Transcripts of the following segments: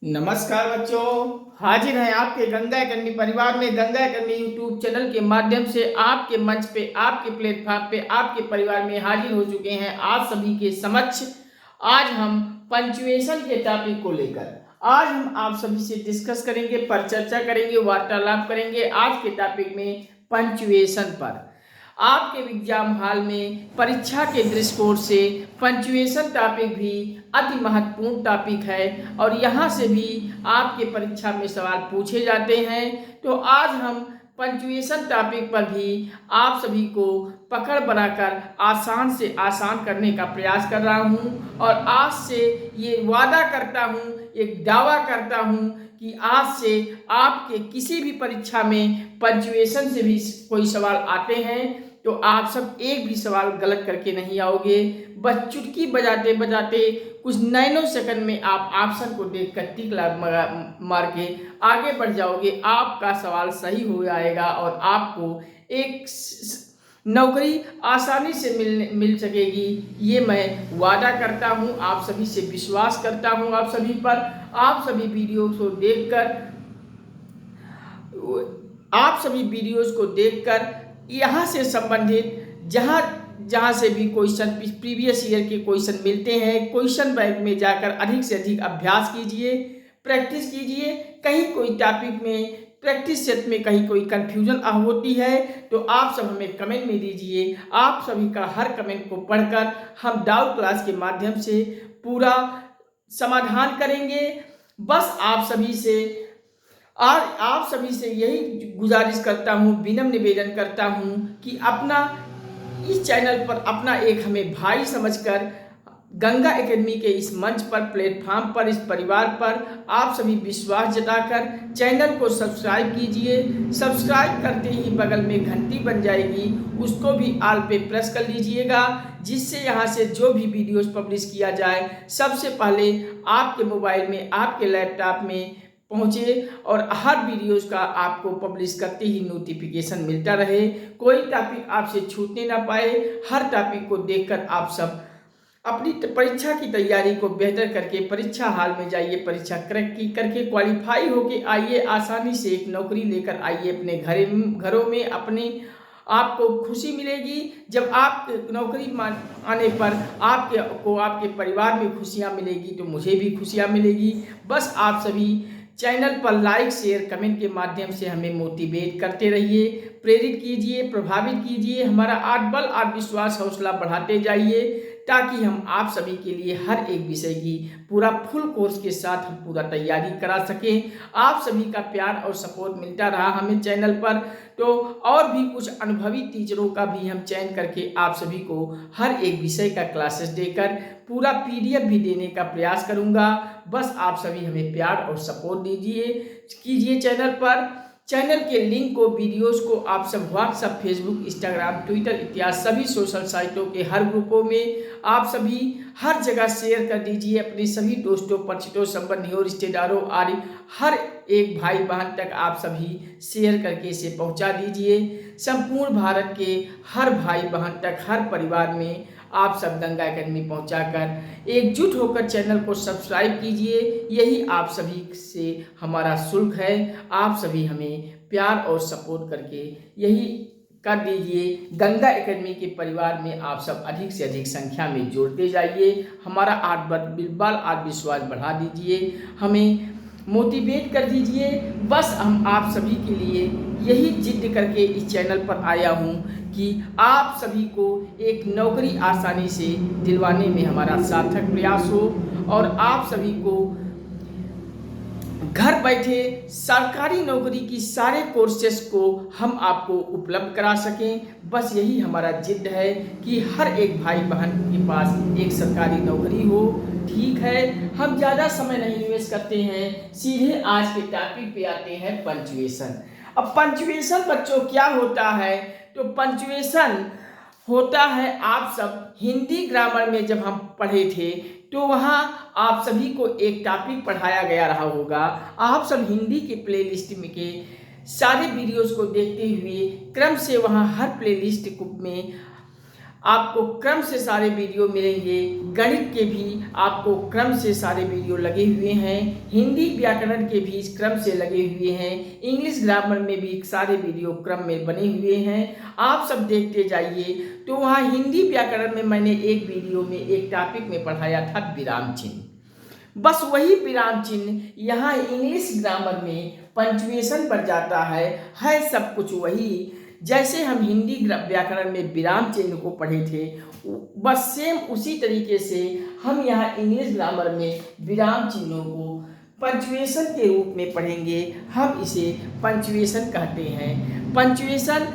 नमस्कार बच्चों, हाजिर हैं आपके गंगा एकेडमी परिवार में। गंगा एकेडमी यूट्यूब चैनल के माध्यम से आपके मंच पे, आपके प्लेटफॉर्म पे, आपके परिवार में हाजिर हो चुके हैं आप सभी के समक्ष। आज हम पंचुएशन के टॉपिक को लेकर आज हम आप सभी से डिस्कस करेंगे, पर चर्चा करेंगे, वार्तालाप करेंगे आज के टॉपिक में पंचुएशन पर। आपके एग्जाम हॉल में परीक्षा के दृष्टिकोण से पंचुएशन टॉपिक भी अति महत्वपूर्ण टॉपिक है और यहाँ से भी आपके परीक्षा में सवाल पूछे जाते हैं। तो आज हम पंचुएशन टॉपिक पर भी आप सभी को पकड़ बनाकर आसान से आसान करने का प्रयास कर रहा हूँ और आज से ये वादा करता हूँ, एक दावा करता हूँ कि आज से आपके किसी भी परीक्षा में पंचुएशन से भी कोई सवाल आते हैं तो आप सब एक भी सवाल गलत करके नहीं आओगे। बस चुटकी बजाते बजाते कुछ नैनो सेकंड में आप ऑप्शन को देखकर टिक मार के आगे बढ़ जाओगे। आपका सवाल सही हो जाएगा और आपको एक नौकरी आसानी से मिल सकेगी। ये मैं वादा करता हूँ, आप सभी से विश्वास करता हूँ आप सभी पर। आप सभी वीडियोस को देखकर यहाँ से संबंधित जहाँ से भी क्वेश्चन, प्रीवियस ईयर के क्वेश्चन मिलते हैं, क्वेश्चन बैंक में जाकर अधिक से अधिक अभ्यास कीजिए, प्रैक्टिस कीजिए। कहीं कोई टॉपिक में प्रैक्टिस सेट में कहीं कोई कंफ्यूजन होती है तो आप सब हमें कमेंट में दीजिए। आप सभी का हर कमेंट को पढ़कर हम डाउट क्लास के माध्यम से पूरा समाधान करेंगे। बस आप सभी से यही गुजारिश करता हूँ, विनम्र निवेदन करता हूँ कि अपना इस चैनल पर अपना एक हमें भाई समझकर गंगा एकेडमी के इस मंच पर, प्लेटफॉर्म पर, इस परिवार पर आप सभी विश्वास जताकर चैनल को सब्सक्राइब कीजिए। सब्सक्राइब करते ही बगल में घंटी बन जाएगी, उसको भी ऑल पे प्रेस कर लीजिएगा, जिससे यहाँ से जो भी वीडियोस पब्लिश किया जाए सबसे पहले आपके मोबाइल में, आपके लैपटॉप में पहुँचे और हर वीडियोस का आपको पब्लिश करते ही नोटिफिकेशन मिलता रहे। कोई टॉपिक आपसे छूटने ना पाए। हर टॉपिक को देखकर आप सब अपनी परीक्षा की तैयारी को बेहतर करके परीक्षा हॉल में जाइए, परीक्षा क्रैक करके क्वालिफाई होके आइए, आसानी से एक नौकरी लेकर आइए अपने घरों में। अपने आपको खुशी मिलेगी जब आप नौकरी आने पर आपके परिवार में खुशियाँ मिलेगी तो मुझे भी खुशियाँ मिलेगी। बस आप सभी चैनल पर लाइक, शेयर, कमेंट के माध्यम से हमें मोटिवेट करते रहिए, प्रेरित कीजिए, प्रभावित कीजिए, हमारा आत्मबल, आत्मविश्वास, हौसला बढ़ाते जाइए, ताकि हम आप सभी के लिए हर एक विषय की पूरा फुल कोर्स के साथ हम पूरा तैयारी करा सकें। आप सभी का प्यार और सपोर्ट मिलता रहा हमें चैनल पर तो और भी कुछ अनुभवी टीचरों का भी हम चयन करके आप सभी को हर एक विषय का क्लासेस देकर पूरा PDF भी देने का प्रयास करूंगा। बस आप सभी हमें प्यार और सपोर्ट कीजिए चैनल पर। चैनल के लिंक को, वीडियोस को आप सब व्हाट्सएप, फेसबुक, इंस्टाग्राम, ट्विटर इत्यादि सभी सोशल साइटों के हर ग्रुपों में आप सभी हर जगह शेयर कर दीजिए। अपने सभी दोस्तों, परिचितों, संबंधियों, रिश्तेदारों आदि हर एक भाई बहन तक आप सभी शेयर करके इसे पहुंचा दीजिए। संपूर्ण भारत के हर भाई बहन तक, हर परिवार में आप सब गंगा एकेडमी पहुंचाकर एकजुट होकर चैनल को सब्सक्राइब कीजिए। यही आप सभी से हमारा शुल्क है। आप सभी हमें प्यार और सपोर्ट करके यही कर दीजिए। गंगा एकेडमी के परिवार में आप सब अधिक से अधिक संख्या में जोड़ते जाइए। हमारा आत्मविश्वास बढ़ा दीजिए, हमें मोटिवेट कर दीजिए। बस हम आप सभी के लिए यही जिद करके इस चैनल पर आया हूँ कि आप सभी को एक नौकरी आसानी से दिलवाने में हमारा सार्थक प्रयास हो और आप सभी को घर बैठे सरकारी नौकरी की सारे कोर्सेस को हम आपको उपलब्ध करा सकें। बस यही हमारा जिद है कि हर एक भाई बहन के पास एक सरकारी नौकरी हो। ठीक है, हम ज़्यादा समय नहीं निवेश करते हैं, सीधे आज के टॉपिक पे आते हैं, पंचुएशन। अब पंचुएशन बच्चों क्या होता है? तो पंचुएशन होता है, आप सब हिंदी ग्रामर में जब हम पढ़े थे तो वहाँ आप सभी को एक टॉपिक पढ़ाया गया रहा होगा। आप सब हिंदी के प्लेलिस्ट में के सारे वीडियोस को देखते हुए क्रम से वहाँ हर प्लेलिस्ट में आपको क्रम से सारे वीडियो मिलेंगे। गणित के भी आपको क्रम से सारे वीडियो लगे हुए हैं। हिंदी व्याकरण के भी क्रम से लगे हुए हैं। इंग्लिश ग्रामर में भी सारे वीडियो क्रम में बने हुए हैं। आप सब देखते जाइए। तो वहाँ हिंदी व्याकरण में मैंने एक वीडियो में एक टॉपिक में पढ़ाया था विराम चिन्ह। बस वही विराम चिन्ह यहाँ इंग्लिश ग्रामर में पंक्चुएशन पर जाता है सब कुछ वही। जैसे हम हिंदी व्याकरण में विराम चिन्ह को पढ़े थे, बस सेम उसी तरीके से हम यहाँ इंग्लिश ग्रामर में विराम चिन्हों को पंक्चुएशन के रूप में पढ़ेंगे। हम इसे पंक्चुएशन कहते हैं। पंक्चुएशन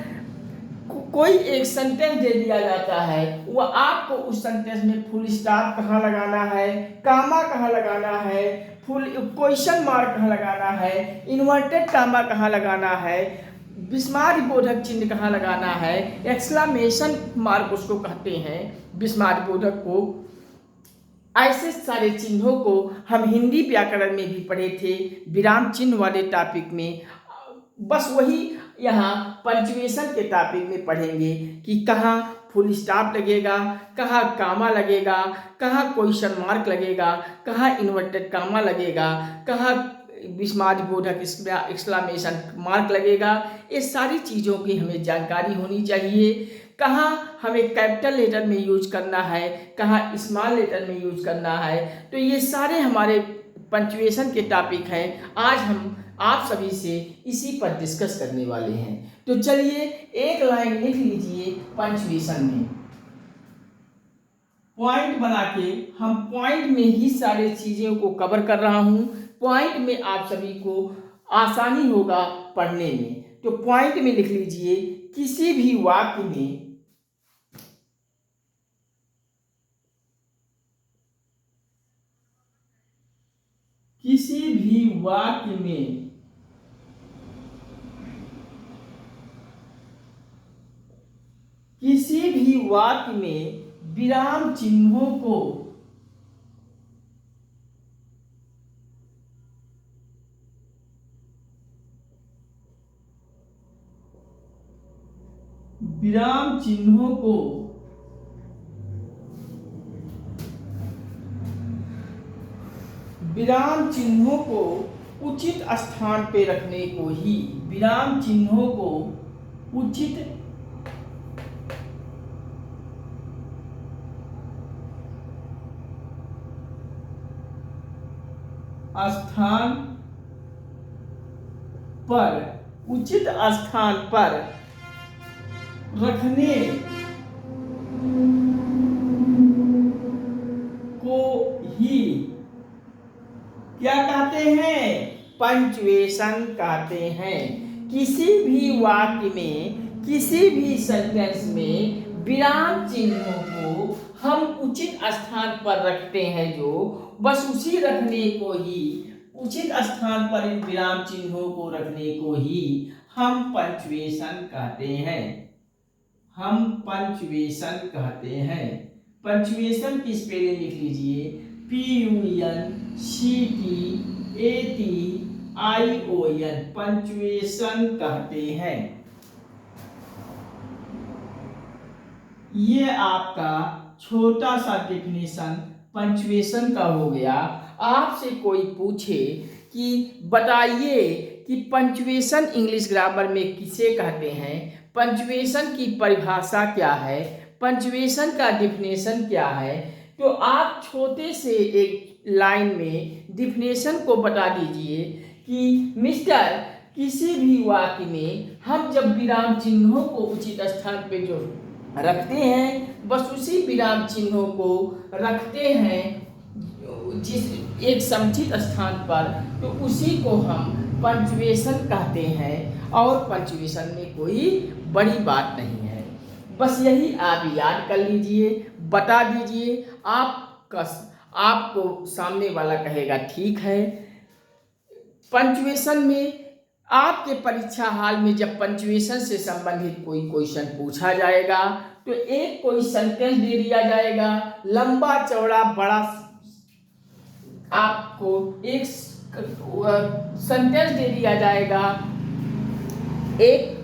कोई एक सेंटेंस दे दिया जाता है, वह आपको उस सेंटेंस में फुल स्टॉप कहाँ लगाना है, कामा कहाँ लगाना है, फुल क्वेश्चन मार्क कहाँ लगाना है, इन्वर्टेड कामा कहाँ लगाना है, विस्मय बोधक चिन्ह कहाँ लगाना है, एक्सक्लेमेशन मार्क उसको कहते हैं, विस्मय बोधक को। ऐसे सारे चिन्हों को हम हिंदी व्याकरण में भी पढ़े थे विराम चिन्ह वाले टॉपिक में। बस वही यहाँ पंक्चुएशन के टॉपिक में पढ़ेंगे कि कहाँ फुल स्टॉप लगेगा, कहाँ कामा लगेगा, कहाँ क्वेश्चन मार्क लगेगा, कहाँ इन्वर्टेड कामा लगेगा, कहाँ विस्मय बोधक एक्सक्लेमेशन मार्क लगेगा। ये सारी चीज़ों की हमें जानकारी होनी चाहिए। कहाँ हमें कैपिटल लेटर में यूज करना है, कहाँ स्मॉल लेटर में यूज करना है। तो ये सारे हमारे पंक्चुएशन के टॉपिक हैं। आज हम आप सभी से इसी पर डिस्कस करने वाले हैं। तो चलिए एक लाइन लिख लीजिए पंक्चुएशन में। पॉइंट बना के हम पॉइंट में ही सारे चीज़ों को कवर कर रहा हूँ। पॉइंट में आप सभी को आसानी होगा पढ़ने में। तो पॉइंट में लिख लीजिए किसी भी वाक्य में किसी भी वाक्य में विराम चिन्हों को विराम चिन्हों को उचित स्थान पे रखने को ही विराम चिन्हों को उचित स्थान पर रखने को ही क्या कहते हैं? पंक्चुएशन कहते हैं। किसी भी वाक्य में, किसी भी सेंटेंस में विराम चिन्हों को हम उचित स्थान पर रखते हैं, जो बस उसी रखने को ही, उचित स्थान पर इन विराम चिन्हों को रखने को ही हम पंक्चुएशन कहते हैं। पंक्चुएशन की स्पेलिंग लिख लीजिए PUNCTATION, पंक्चुएशन कहते हैं। ये आपका छोटा सा डेफिनेशन पंक्चुएशन का हो गया। आपसे कोई पूछे कि बताइए कि पंक्चुएशन इंग्लिश ग्रामर में किसे कहते हैं, पंक्चुएशन की परिभाषा क्या है, पंक्चुएशन का डेफिनेशन क्या है, तो आप छोटे से एक लाइन में डेफिनेशन को बता दीजिए कि मिस्टर किसी भी वाक्य में हम जब विराम चिन्हों को उचित स्थान पे जो रखते हैं, बस उसी विराम चिन्हों को रखते हैं जिस एक समुचित स्थान पर, तो उसी को हम पंक्चुएशन कहते हैं। और पंक्चुएशन में कोई बड़ी बात नहीं है। बस यही आप याद कर लीजिए, बता दीजिए। आपको सामने वाला कहेगा ठीक है। पंक्चुएशन में आपके परीक्षा हाल में जब पंक्चुएशन से संबंधित कोई क्वेश्चन पूछा जाएगा, तो एक कोई सेंटेंस दे दिया जाएगा, लंबा चौड़ा बड़ा, आपको एक सेंटेंस दे दिया जाएगा, एक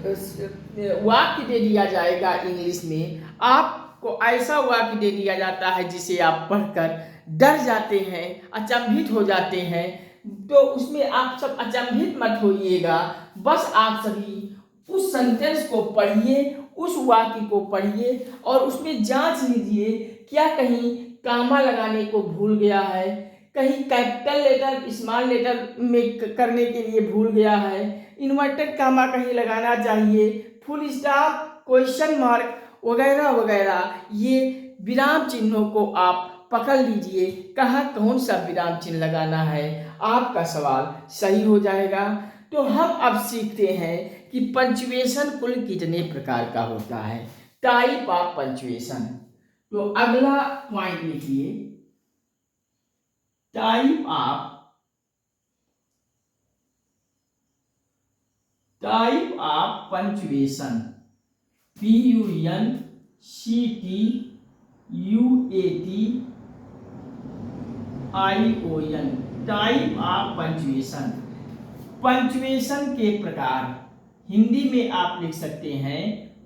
वाक्य दे दिया जाएगा इंग्लिश में। आप को ऐसा वाक्य दे दिया जाता है जिसे आप पढ़कर डर जाते हैं, अचंभित हो जाते हैं। तो उसमें आप सब अचंभित मत होइएगा, बस आप सभी उस सेंटेंस को पढ़िए, उस वाक्य को पढ़िए और उसमें जांच लीजिए क्या कहीं कामा लगाने को भूल गया है, कहीं कैपिटल लेटर स्मॉल लेटर में करने के लिए भूल गया है, इन्वर्टेड कामा कहीं लगाना चाहिए, फुल स्टॉप, क्वेश्चन मार्क वगैरह वगैरह। ये विराम चिन्हों को आप पकड़ लीजिए, कहाँ कौन सा विराम चिन्ह लगाना है, आपका सवाल सही हो जाएगा। तो हम अब सीखते हैं कि पंचुएशन कुल कितने प्रकार का होता है, टाइप ऑफ पंचुएशन। तो अगला पॉइंट लिखिए, type of punctuation, PUNCTUATION, type of punctuation. Punctuation के प्रकार हिंदी में आप लिख सकते हैं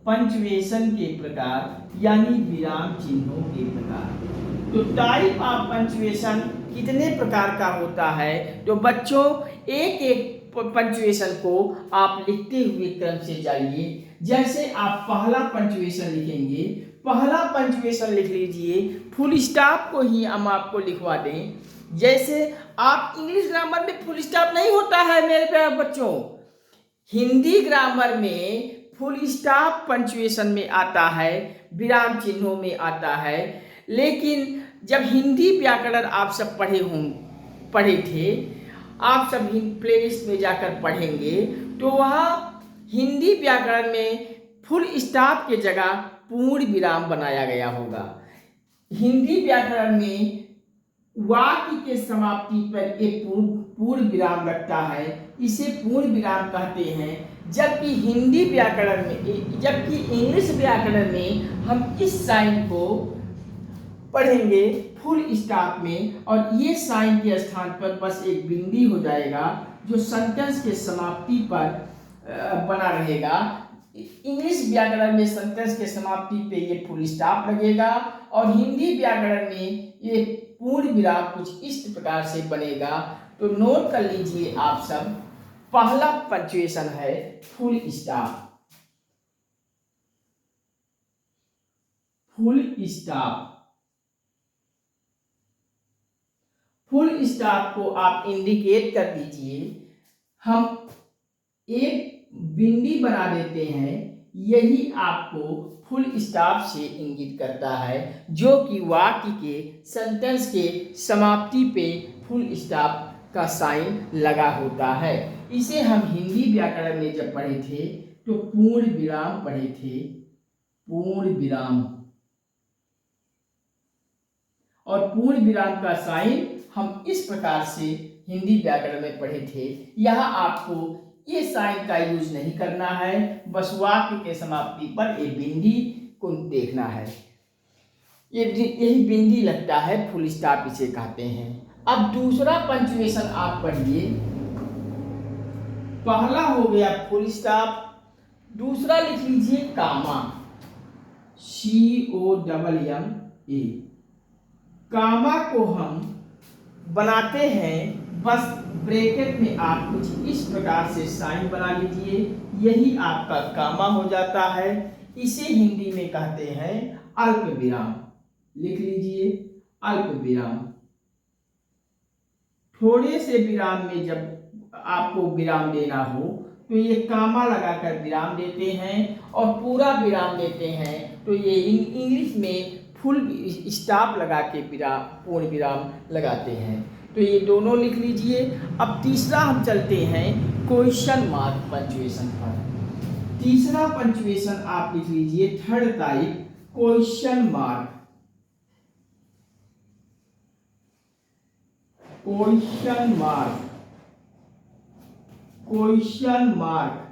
पंचुएशन के प्रकार यानी विराम चिन्हों के प्रकार। तो टाइप ऑफ पंचुएशन कितने प्रकार का होता है, तो बच्चों एक एक पंचुएशन को आप लिखते हुए क्रम से जाइए। जैसे आप पहला पंचुएशन लिखेंगे, पहला पंचुएशन लिख लीजिए, फुल स्टॉप को ही हम आपको लिखवा दें। जैसे आप इंग्लिश ग्रामर में फुल स्टॉप नहीं होता है मेरे प्यारे बच्चों, हिंदी ग्रामर में फुल स्टॉप पंचुएशन में आता है, विराम चिन्हों में आता है। लेकिन जब हिंदी व्याकरण आप सब पढ़े थे, आप सब प्लेलिस्ट में जाकर पढ़ेंगे तो वहाँ हिंदी व्याकरण में फुल स्टॉप के जगह पूर्ण विराम बनाया गया होगा। हिंदी व्याकरण में वाक्य के समाप्ति पर एक पूर्ण विराम लगता है, इसे पूर्ण विराम कहते हैं। जबकि इंग्लिश व्याकरण में हम इस साइन को पढ़ेंगे फुल स्टॉप में और ये साइन के स्थान पर बस एक बिंदी हो जाएगा जो सेंटेंस के समाप्ति पर बना रहेगा। इंग्लिश व्याकरण में सेंटेंस के समाप्ति पे ये फुल स्टॉप लगेगा और हिंदी व्याकरण में ये पूर्ण विराम कुछ इस प्रकार से बनेगा। तो नोट कर लीजिए आप सब, पहला पंचुएशन है फुल स्टॉप। फुल स्टॉप को आप इंडिकेट कर दीजिए, हम एक बिंदी बना देते हैं, यही आपको फुल स्टॉप से इंगित करता है, जो कि वाक्य के सेंटेंस के समाप्ति पे फुल स्टॉप का साइन लगा होता है। इसे हम हिंदी व्याकरण में जब पढ़े थे तो पूर्ण विराम पढ़े थे, पूर्ण विराम, और पूर्ण विराम का साइन हम इस प्रकार से हिंदी व्याकरण में पढ़े थे। यहाँ आपको ये साइन का यूज नहीं करना है, बस वाक्य के समाप्ति पर एक बिंदी को देखना है, यही बिंदी लगता है, फुल स्टॉप इसे कहते हैं। अब दूसरा पंचुएशन आप पढ़िए, पहला हो गया फुल स्टॉप, दूसरा लिख लीजिए कामा, COMMA। कामा को हम बनाते हैं, बस ब्रैकेट में आप कुछ इस प्रकार से साइन बना लीजिए, यही आपका कामा हो जाता है। इसे हिंदी में कहते हैं अल्प विराम, लिख लीजिए अल्प विराम। थोड़े से विराम में जब आपको विराम देना हो तो ये कामा लगाकर विराम देते हैं, और पूरा विराम देते हैं तो ये इंग्लिश में फुल स्टॉप लगा के विराम, पूर्ण विराम लगाते हैं। तो ये दोनों लिख लीजिए। अब तीसरा हम चलते हैं क्वेश्चन मार्क पंचुएशन पर। तीसरा पंचुएशन आप लिख लीजिए, third type question mark, question mark, question mark.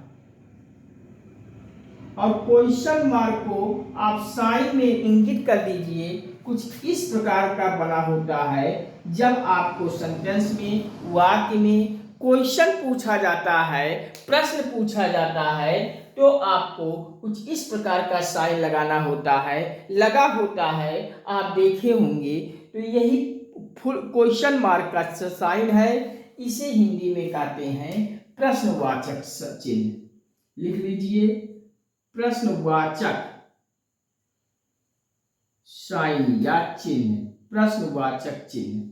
और क्वेश्चन मार्क को आप साइन में इंगित कर दीजिए, कुछ इस प्रकार का बना होता है। जब आपको सेंटेंस में, वाक्य में क्वेश्चन पूछा जाता है, प्रश्न पूछा जाता है, तो आपको कुछ इस प्रकार का साइन लगाना होता है, लगा होता है, आप देखे होंगे। तो यही फुल क्वेश्चन मार्क का साइन है, इसे हिंदी में कहते हैं प्रश्नवाचक चिन्ह। लिख लीजिए, प्रश्नवाचक साइन या चिन्ह, प्रश्नवाचक चिन्ह,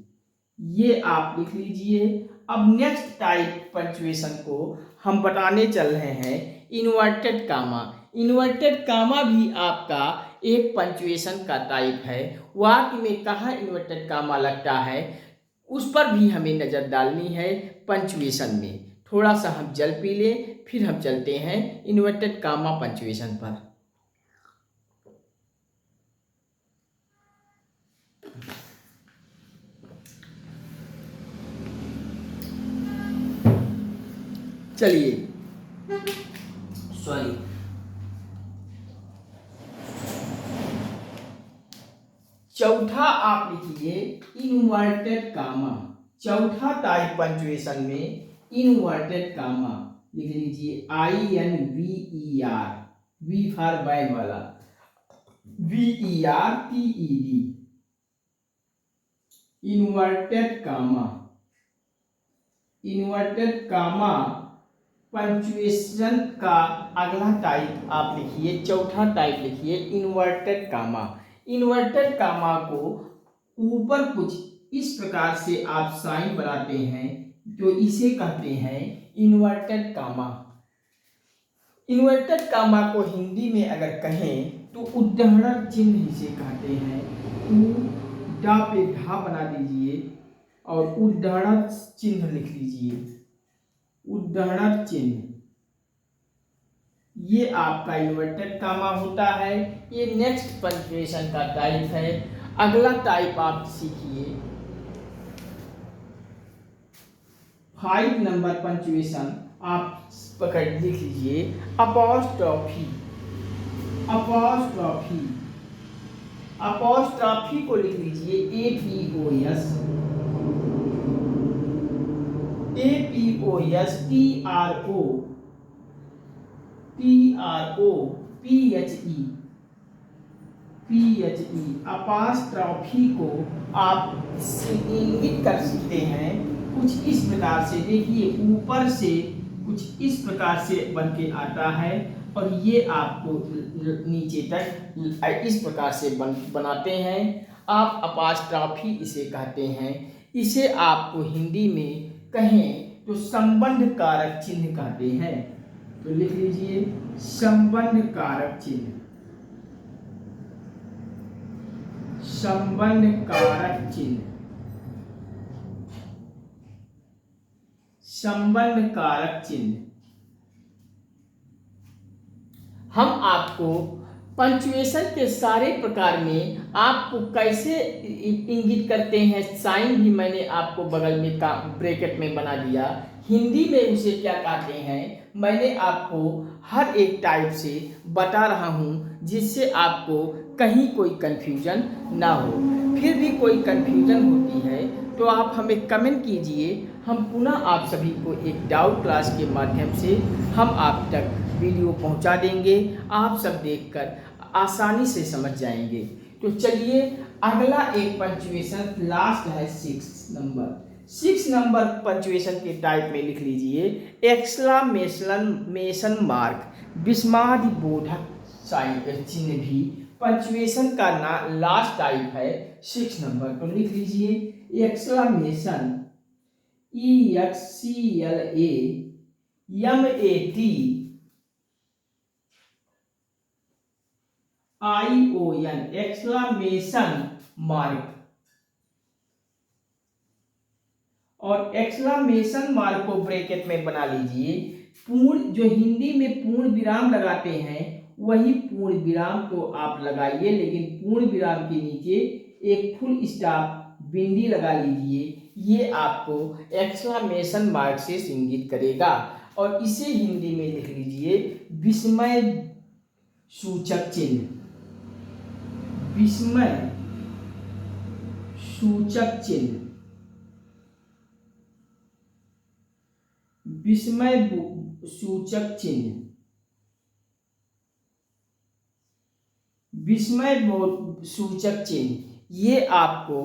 ये आप लिख लीजिए। अब नेक्स्ट टाइप पंक्चुएशन को हम बताने चल रहे हैं इन्वर्टेड कामा। इन्वर्टेड कामा भी आपका एक पंक्चुएशन का टाइप है। वाक्य में कहाँ इन्वर्टेड कामा लगता है उस पर भी हमें नज़र डालनी है पंक्चुएशन में। थोड़ा सा हम जल पी लें, फिर हम चलते हैं इन्वर्टेड कामा पंक्चुएशन पर। चलिए, सॉरी, चौथा आप लिखिए इन्वर्टेड कामा। चौथा टाइप पंक्चुएशन में इन्वर्टेड कामा लिख लीजिए, INVER, वी फॉर बैग वाला, VERTED, inverted comma. Inverted comma punctuation का अगला टाइप आप लिखिए, चौथा टाइप लिखिए इन्वर्टेड कामा। इन्वर्टेड कामा को ऊपर कुछ इस प्रकार से आप साइन बनाते हैं तो इसे कहते हैं इन्वर्टेड कामा। इन्वर्टेड कामा को हिंदी में अगर कहें तो उद्धरण चिन्ह इसे कहते हैं। डा पे ढा बना दीजिए और उद्धरण चिन्ह लिख लीजिए, उद्धरण चिन्ह, ये आपका इन्वर्टेड कामा होता है। ये नेक्स्ट पंक्चुएशन का टाइप है। अगला टाइप आप सीखिए, 5 नंबर पंक्चुएशन आप पकड़ लिख लीजिए, अपॉस्ट्रोफी। अपॉस्ट्रोफी, अपॉस्ट्रोफी को लिख लीजिए APOS, APOS TROPHE, अपॉस्ट्रोफी को आप इंगित कर सकते हैं कुछ इस प्रकार से। देखिए, ऊपर से कुछ इस प्रकार से बन के आता है और ये आपको नीचे तक इस प्रकार से बनाते हैं। आप अपॉस्ट्रोफी इसे कहते हैं। इसे आपको हिंदी में कहें तो संबंध कारक चिन्ह कहते हैं। तो लिख लीजिए संबंध कारक चिन्ह, संबंध कारक चिन्ह, संबंध कारक चिन्ह। हम आपको पंक्चुएशन के सारे प्रकार में आपको कैसे इंगित करते हैं, साइन भी मैंने आपको बगल में ब्रैकेट में बना दिया। हिंदी में उसे क्या कहते हैं मैंने आपको हर एक टाइप से बता रहा हूँ, जिससे आपको कहीं कोई कन्फ्यूजन ना हो। फिर भी कोई कन्फ्यूजन होती है तो आप हमें कमेंट कीजिए, हम पुनः आप सभी को एक डाउट क्लास के माध्यम से हम आप तक वीडियो पहुंचा देंगे। आप सब देखकर आसानी से समझ जाएंगे। तो चलिए, अगला एक पंक्चुएशन लास्ट है 6 नंबर पंक्चुएशन के टाइप में लिख लीजिए एक्सक्लेमेशन मार्क, विस्मयादिबोधक साइन चिन्ह भी पंक्चुएशन का लास्ट टाइप है 6 नंबर। तो लिख लीजिए एक्सक्लेमेशन, EXCLAMATION, एक्सक्लेमेशन मार्क। और एक्सक्लेमेशन मार्क को ब्रैकेट में बना लीजिए। पूर्ण, जो हिंदी में पूर्ण विराम लगाते हैं वही पूर्ण विराम को आप लगाइए, लेकिन पूर्ण विराम के नीचे एक फुल स्टॉप बिंदी लगा लीजिए। ये आपको एक्सक्लेमेशन मार्क से इंगित करेगा। और इसे हिंदी में लिख लीजिए विस्मय सूचक चिन्ह, विस्मय सूचक चिन्ह, विस्मय सूचक चिन्ह। विस्मय बोध सूचक चिन्ह। ये आपको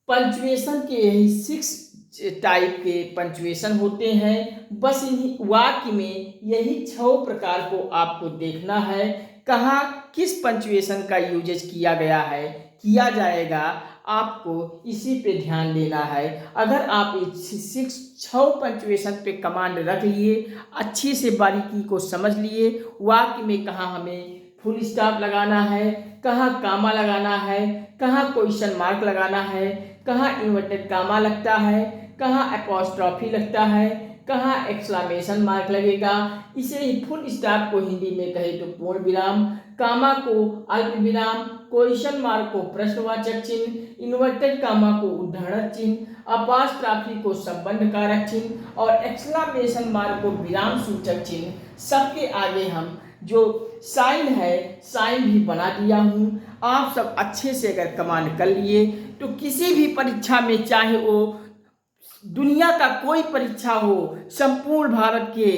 पंचुएशन के यही 6 टाइप के पंचुएशन होते हैं। बस इन्हीं वाक्य में यही 6 प्रकार को आपको देखना है, कहाँ किस पंचुएशन का यूजेज किया गया है, किया जाएगा, आपको इसी पे ध्यान देना है। अगर आप इस 6 पंचुएशन पे कमांड रख लिए, अच्छी से बारीकी को समझ लिए, वाक्य में कहाँ हमें फुल स्टॉप लगाना है, कहाँ कामा लगाना है, कहाँ क्वेश्चन मार्क लगाना है, कहाँ इन्वर्टेड कामा लगता है, कहाँ अपॉस्ट्रॉफी लगता है, कहाँ एक्सक्लेमेशन मार्क लगेगा, इसे ही फुल स्टॉप को हिंदी में कहे तो पूर्ण विराम, कामा को अल्प विराम, क्वेश्चन मार्क को प्रश्नवाचक चिन्ह, इन्वर्टेड कामा को उद्धरण चिन्ह, अपॉस्ट्रॉफी को संबंध कारक चिन्ह और एक्सक्लेमेशन मार्क को विराम सूचक चिन्ह, सबके आगे हम जो साइन है साइन भी बना दिया हूँ। आप सब अच्छे से अगर कमांड कर लिए तो किसी भी परीक्षा में, चाहे वो दुनिया का कोई परीक्षा हो, संपूर्ण भारत के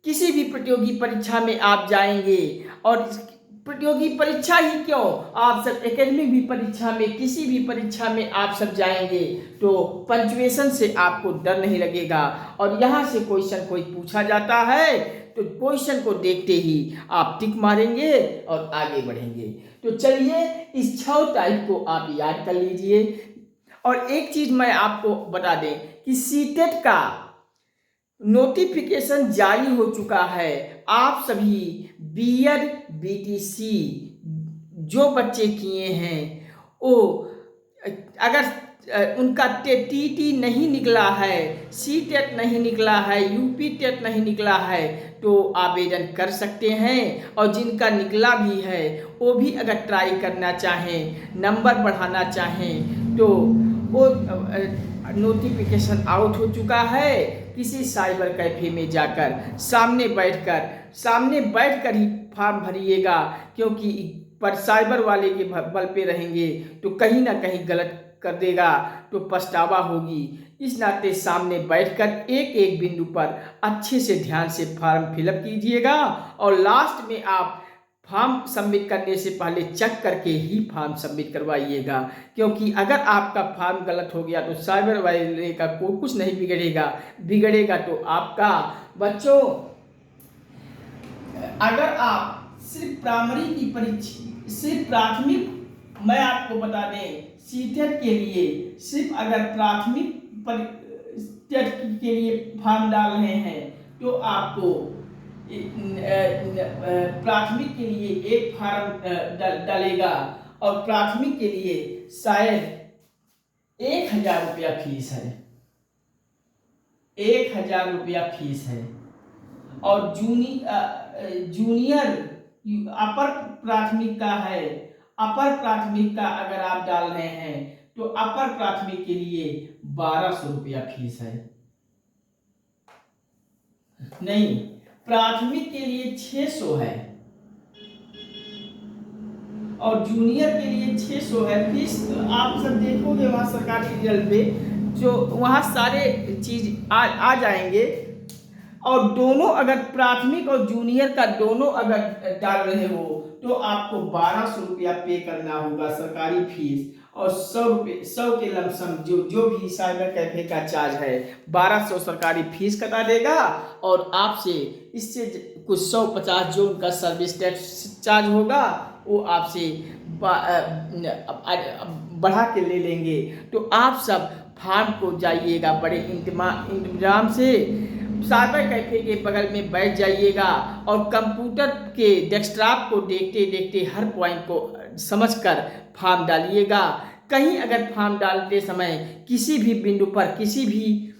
किसी भी प्रतियोगी परीक्षा में आप जाएंगे, और प्रतियोगी परीक्षा ही क्यों, आप सब एकेडमिक भी परीक्षा में, किसी भी परीक्षा में आप सब जाएंगे तो पंचुएशन से आपको डर नहीं लगेगा। और यहाँ से क्वेश्चन कोई पूछा जाता है तो क्वेश्चन को देखते ही आप टिक मारेंगे और आगे बढ़ेंगे। तो चलिए इस 6 टाइप को आप याद कर लीजिए। और एक चीज मैं आपको बता दें कि सीटेट का नोटिफिकेशन जारी हो चुका है। आप सभी बीएड बीटीसी जो बच्चे किए हैं वो अगर उनका टीटी नहीं निकला है, सीटेट नहीं निकला है, यूपी टेट नहीं निकला है तो आवेदन कर सकते हैं। और जिनका निकला भी है वो भी अगर ट्राई करना चाहें, नंबर बढ़ाना चाहें तो वो नोटिफिकेशन आउट हो चुका है। किसी साइबर कैफे में जाकर सामने बैठकर ही फॉर्म भरिएगा, क्योंकि पर साइबर वाले के बल पे रहेंगे तो कहीं ना कहीं गलत कर देगा तो पछतावा होगी। इस नाते सामने बैठकर एक एक बिंदु पर अच्छे से ध्यान से फॉर्म फिलअप कीजिएगा और लास्ट में आप फॉर्म सबमिट करने से पहले चेक करके ही फॉर्म सबमिट करवाइएगा, क्योंकि अगर आपका फॉर्म गलत हो गया तो साइबर वाले का कुछ नहीं बिगड़ेगा तो आपका। बच्चों अगर आप सिर्फ प्राइमरी की परीक्षा, सिर्फ प्राथमिक, मैं आपको बता दें सीटेट के लिए सिर्फ अगर प्राथमिक टेट के लिए फॉर्म डाल रहे हैं तो आपको प्राथमिक के लिए एक फॉर्म डालेगा और प्राथमिक के लिए शायद 1000 रुपया फीस है, 1000 रुपया फीस है। और जूनियर अपर प्राथमिक का है, अपर प्राथमिक का अगर आप डाल रहे हैं तो अपर प्राथमिक के लिए 1200 रुपया फीस है। नहीं, प्राथमिक के लिए 600 है और जूनियर के लिए 600 है फीस। आप सब देखोगे वहाँ सरकारी रिजल्ट पे जो वहाँ सारे चीज आ जाएंगे। और दोनों अगर प्राथमिक और जूनियर का दोनों अगर डाल रहे हो तो आपको 1200 रुपया पे करना होगा सरकारी फीस, और 100 के लमसम जो भी साइबर कैफे का चार्ज है 1200 सरकारी फीस कटा देगा और आपसे इससे कुछ 150 जो उनका सर्विस टैक्स चार्ज होगा वो आपसे बढ़ा के ले लेंगे। तो आप सब फॉर्म को जाइएगा बड़े इंतजाम से, साइबर कैफे के बगल में बैठ जाइएगा और कंप्यूटर के डेस्कटॉप को देखते देखते हर पॉइंट को समझकर फॉर्म डालिएगा। कहीं अगर फॉर्म डालते समय किसी भी बिंदु पर, किसी भी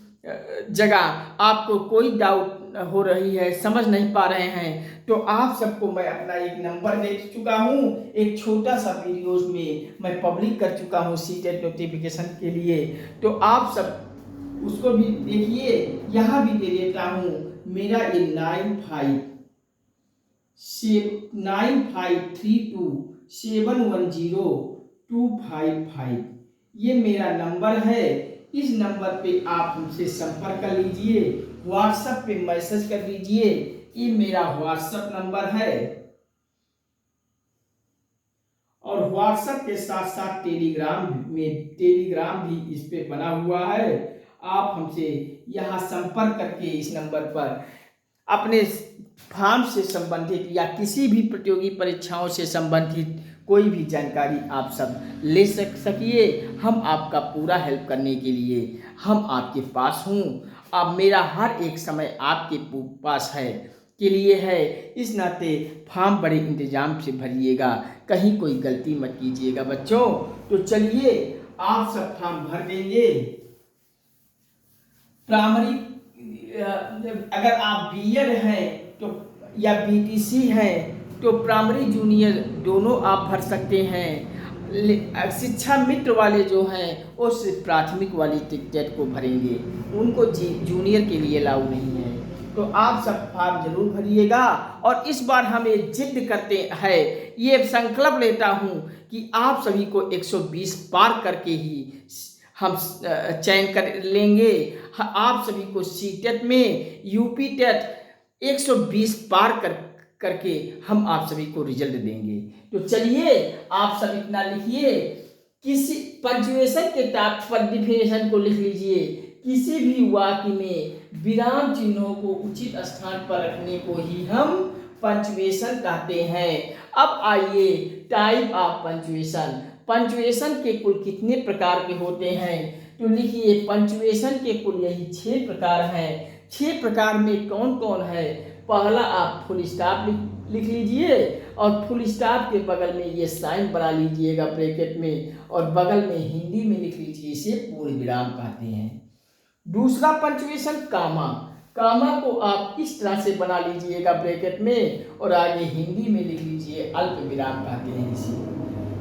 जगह आपको कोई डाउट हो रही है, समझ नहीं पा रहे हैं तो आप सबको मैं अपना एक नंबर दे चुका हूँ, एक छोटा सा वीडियोज में मैं पब्लिक कर चुका हूँ सीटेट नोटिफिकेशन के लिए। तो आप सब उसको भी देखिए, यहाँ भी दे देता हूँ। मेरा ये 9532710255 ये मेरा नंबर है। इस नंबर पे आप हमसे संपर्क कर लीजिए, व्हाट्सएप पे मैसेज कर दीजिए। ये मेरा व्हाट्सएप नंबर है। व्हाट्सएप के साथ साथ टेलीग्राम भी इस पे बना हुआ है। आप हमसे यहाँ संपर्क करके इस नंबर पर अपने फॉर्म से संबंधित या किसी भी प्रतियोगी परीक्षाओं से संबंधित कोई भी जानकारी आप सब ले सकिए। हम आपका पूरा हेल्प करने के लिए हम आपके पास हूँ। अब मेरा हर एक समय आपके पास है के लिए है, इस नाते फॉर्म बड़े इंतजाम से भरिएगा, कहीं कोई गलती मत कीजिएगा बच्चों। तो चलिए आप सब फॉर्म भर देंगे। प्राइमरी अगर आप बीएड हैं तो या बीटीसी हैं तो प्राइमरी जूनियर दोनों आप भर सकते हैं। शिक्षा मित्र वाले जो हैं वो सिर्फ प्राथमिक वाली टिकट को भरेंगे, उनको जूनियर के लिए अलाउ नहीं है। तो आप सब फॉर्म जरूर भरिएगा। और इस बार हम ये जिद करते हैं, ये संकल्प लेता हूँ कि आप सभी को 120 पार करके ही हम चयन कर लेंगे। आप सभी को सीटेट में यूपी टेट 120 पार करके हम आप सभी को रिजल्ट देंगे। तो चलिए आप सब इतना लिखिए। किसी पंक्चुएशन के टॉप पर डिफिनेशन को लिख लीजिए। किसी भी वाक्य में विराम चिन्हों को उचित स्थान पर रखने को ही हम पंक्चुएशन कहते हैं। अब आइए टाइप ऑफ पंक्चुएशन। पंक्चुएशन के कुल कितने प्रकार के होते हैं तो लिखिए, पंक्चुएशन के कुल यही 6 प्रकार हैं। 6 प्रकार में कौन कौन है? पहला आप फुल स्टॉप लिख लीजिए और फुल स्टॉप के बगल में ये साइन बना लीजिएगा ब्रैकेट में, और बगल में हिंदी में लिख लीजिए, इसे पूर्ण विराम कहते हैं। दूसरा पंक्चुएशन कामा। कामा को आप इस तरह से बना लीजिएगा ब्रैकेट में और आगे हिंदी में लिख लीजिए, अल्प विराम कहते हैं इसे।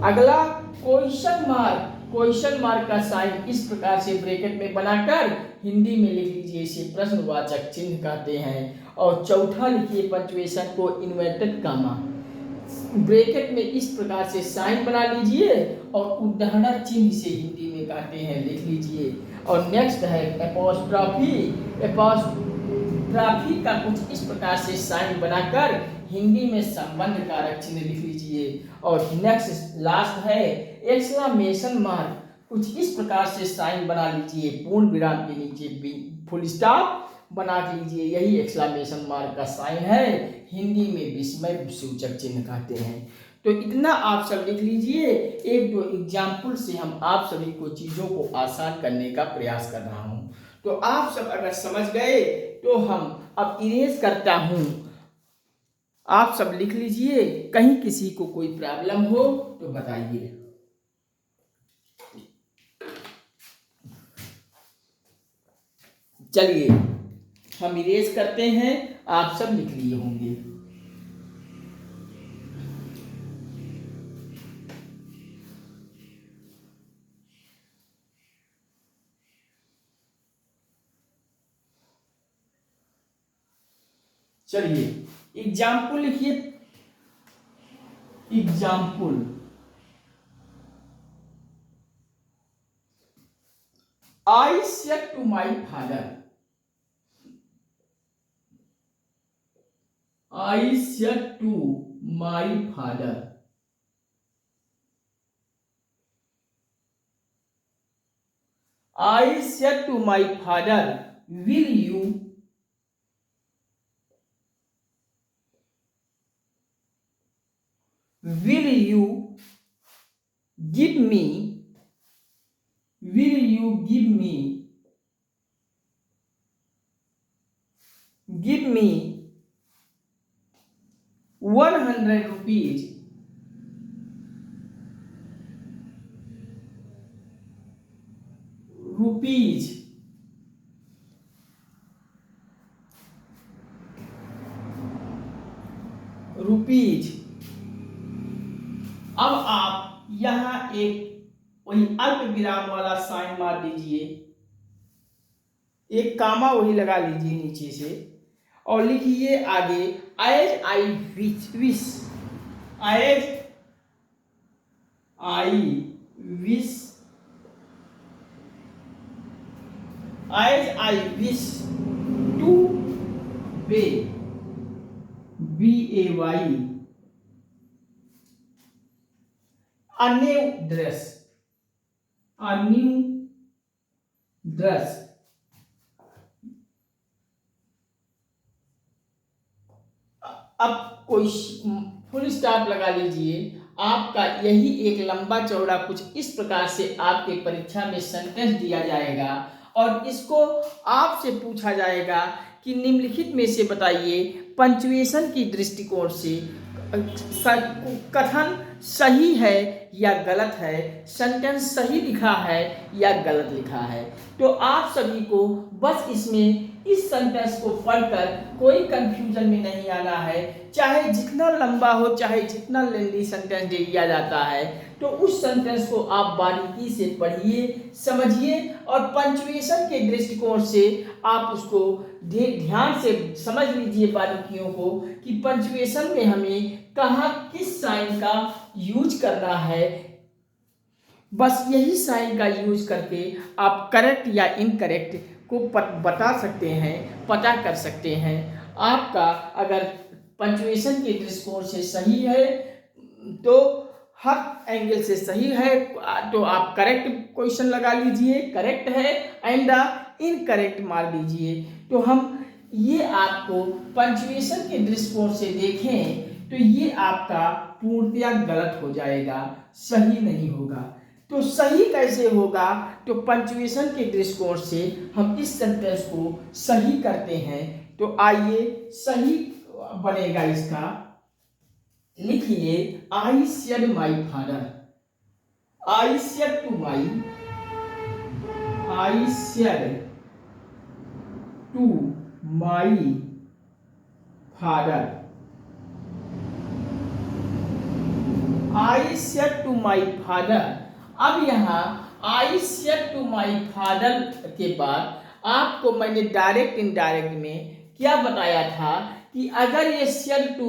अगला क्वेश्चन मार्क। क्वेश्चन मार्क का साइन इस प्रकार से ब्रैकेट में बनाकर हिंदी में लिख लीजिए, इसे प्रश्नवाचक चिन्ह कहते हैं। और चौथा लिखिए पंक्चुएशन को इन्वर्टेड कामा। ब्रैकेट में इस प्रकार से साइन बना लीजिए और उद्धरण चिन्ह से हिंदी में कहते हैं, लिख लीजिए। और नेक्स्ट है एपोस्ट्रॉफी। एपोस्ट्रॉफी का कुछ इस प्रकार से साइन बनाकर हिंदी में संबंध कारक चिन्ह लिख लीजिए। और नेक्स्ट लास्ट है एक्सक्लेमेशन मार्क। कुछ इस प्रकार से साइन बना लीजिए, पूर्ण विराम के नीचे फुल स्टॉप बना लीजिए, यही एक्सक्लेमेशन मार्क का साइन है। हिंदी में विस्मय सूचक चिन्ह कहते हैं। तो इतना आप सब लिख लीजिए। एक दो एग्जाम्पल से हम आप सभी को चीज़ों को आसान करने का प्रयास कर रहा हूँ। तो आप सब अगर समझ गए तो हम अब इरेज करता हूँ। आप सब लिख लीजिए, कहीं किसी को कोई प्रॉब्लम हो तो बताइए। चलिए हम इरेज करते हैं, आप सब लिख लिए होंगे। चलिए एग्जाम्पल लिखिए। Example I said to my father. I said to my father. I said to my father, will you give me 100 rupees? अब आप यहाँ एक वही अल्प विराम वाला साइन मार दीजिए, एक कामा वही लगा लीजिए नीचे से और लिखिए आगे as I wish. As I wish to buy BAY a new dress, a new dress. अब कोई फुल स्टॉप लगा लीजिए। आपका यही एक लंबा चौड़ा कुछ इस प्रकार से आपके परीक्षा में सेंटेंस दिया जाएगा और इसको आपसे पूछा जाएगा कि निम्नलिखित में से बताइए पंक्चुएशन की दृष्टिकोण से कथन सही है या गलत है, सेंटेंस सही लिखा है या गलत लिखा है। तो आप सभी को बस इसमें इस सेंटेंस को पढ़कर कोई कंफ्यूजन में नहीं आना है। चाहे जितना लंबा हो, चाहे जितना लेंदी सेंटेंस दे दिया जाता है, तो उस सेंटेंस को आप बारीकी से पढ़िए, समझिए और पंक्चुएशन के दृष्टिकोण से आप उसको ध्यान से समझ लीजिए बारीकियों को कि पंक्चुएशन में हमें कहाँ किस साइन का यूज करना है। बस यही साइन का यूज करके आप करेक्ट या इनकरेक्ट को बता सकते हैं, पता कर सकते हैं। आपका अगर पंक्चुएशन के दृष्टिकोण से सही है तो हर एंगल से सही है तो आप करेक्ट क्वेश्चन लगा लीजिए, करेक्ट है, एंड इनकरेक्ट मार दीजिए। तो हम ये आपको पंक्चुएशन के दृष्टिकोण से देखें तो ये आपका पूर्णतया गलत हो जाएगा, सही नहीं होगा। तो सही कैसे होगा? तो पंक्चुएशन के दृष्टिकोण से हम इस सेंटेंस को सही करते हैं। तो आइए सही बनेगा इसका। लिखिए I said my father, I said to my, I said to my father, I said to my father. अब यहाँ I said to my father के बाद आपको मैंने डायरेक्ट इनडायरेक्ट में क्या बताया था कि अगर ये सेड टू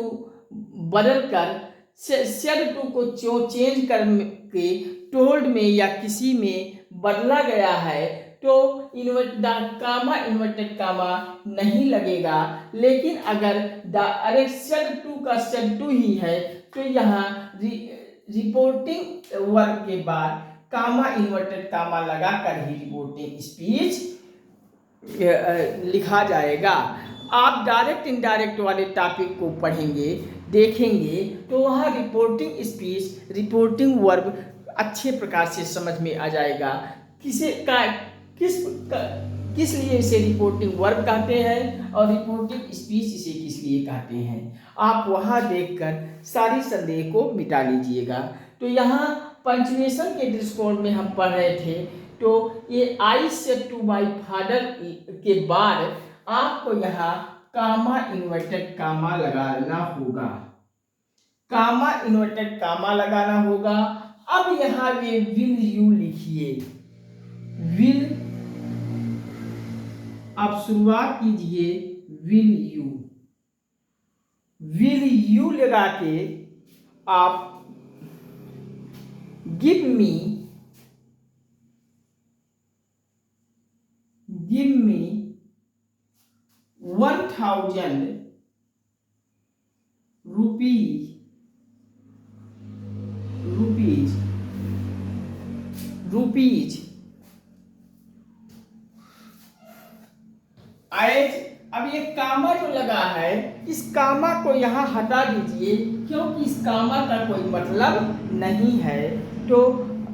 बदल कर सेड टू को चेंज करके टोल्ड में या किसी में बदला गया है तो कामा इन्वर्टेड कामा नहीं लगेगा। लेकिन अगर डायरेक्ट सेड टू का सेड टू ही है तो यहाँ रिपोर्टिंग वर्ब के बाद कामा इन्वर्टेड कामा लगाकर ही रिपोर्टिंग स्पीच लिखा जाएगा। आप डायरेक्ट इनडायरेक्ट वाले टॉपिक को पढ़ेंगे, देखेंगे तो वहाँ रिपोर्टिंग स्पीच, रिपोर्टिंग वर्ब अच्छे प्रकार से समझ में आ जाएगा। किस लिए इसे रिपोर्टिंग वर्ब कहते हैं और रिपोर्टिंग स्पीच इसे किस लिए कहते हैं, आप वहाँ देखकर सारी संदेह को मिटा लीजिएगा। तो यहाँ पंक्चुएशन के दृष्टिकोण में हम पढ़ रहे थे। तो ये I said to my father के बाद आपको यहाँ कामा इन्वर्टेड कामा लगाना होगा, कामा इन्वर्टेड कामा लगाना होगा। अब यहाँ ये विल यू लिखिए, विल, आप शुरुआत कीजिए विल यू, विल यू लगा के आप give me, give me 1000 rupees, rupees, rupees as. अब ये कामा जो लगा है इस कामा को यहाँ हटा दीजिए क्योंकि इस कामा का कोई मतलब नहीं है। तो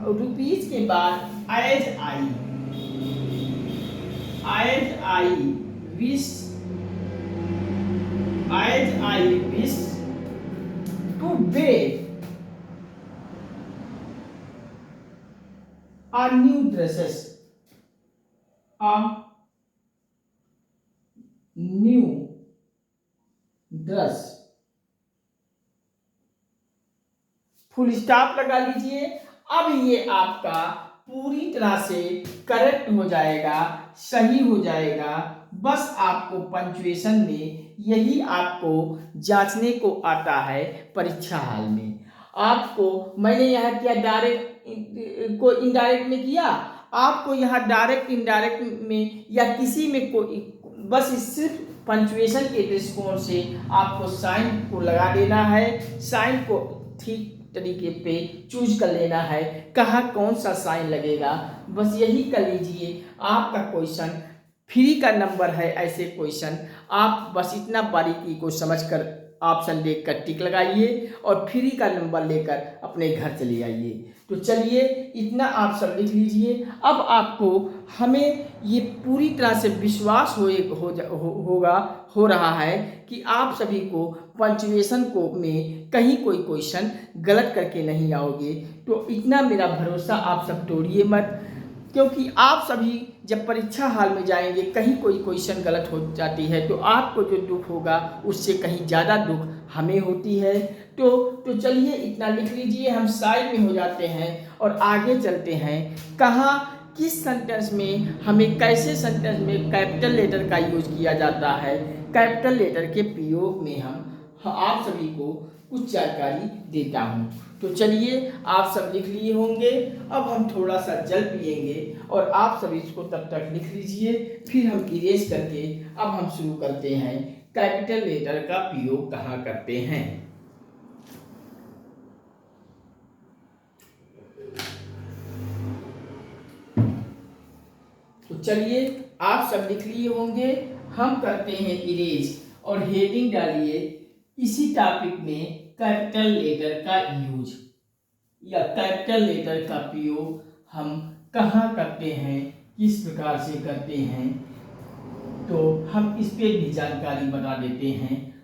रुपीज के बाद as I, as I wish, as I wish to wear a new dresses, a new dress, full stop लगा लीजिए। अब ये आपका पूरी तरह से करेक्ट हो जाएगा, सही हो जाएगा। बस आपको पंक्चुएशन में यही आपको जांचने को आता है परीक्षा हाल में। आपको मैंने यहाँ किया डायरेक्ट को इनडायरेक्ट में किया, आपको यहाँ डायरेक्ट इनडायरेक्ट में या किसी में कोई बस सिर्फ पंक्चुएशन के दृष्टिकोण से आपको साइन को लगा देना है। साइन को ठीक तरीके पे चूज कर लेना है, कहाँ कौन सा साइन लगेगा, बस यही कर लीजिए। आपका क्वेश्चन फ्री का नंबर है, ऐसे क्वेश्चन आप बस इतना बारीकी को समझकर ऑप्शन देखकर टिक लगाइए और फ्री का नंबर लेकर अपने घर चले आइए। तो चलिए इतना आप सब लिख लीजिए। अब आपको हमें ये पूरी तरह से विश्वास हो रहा है कि आप सभी को पंचुएशन को में कहीं कोई क्वेश्चन गलत करके नहीं आओगे। तो इतना मेरा भरोसा आप सब तोड़िए मत, क्योंकि आप सभी जब परीक्षा हाल में जाएंगे कहीं कोई क्वेश्चन गलत हो जाती है तो आपको जो दुख होगा उससे कहीं ज़्यादा दुख हमें होती है। तो चलिए इतना लिख लीजिए, हम साइड में हो जाते हैं और आगे चलते हैं। कहाँ किस सेंटेंस में हमें कैसे सेंटेंस में कैपिटल लेटर का यूज किया जाता है, कैपिटल लेटर के प्रयोग में हम आप सभी को कुछ जानकारी देता हूँ। तो चलिए आप सब लिख लिए होंगे। अब हम थोड़ा सा जल पिएंगे और आप सभी इसको तब तक लिख लीजिए, फिर हम इरेज करके अब हम शुरू करते हैं कैपिटल लेटर का प्रयोग कहाँ करते हैं। तो चलिए आप सब लिख लिए होंगे, हम करते हैं इरेज और हेडिंग डालिए इसी टॉपिक में कैपिटल लेटर का यूज या कैपिटल लेटर का प्रयोग हम कहाँ करते हैं, किस प्रकार से करते हैं, तो हम इस पे भी जानकारी बता देते हैं।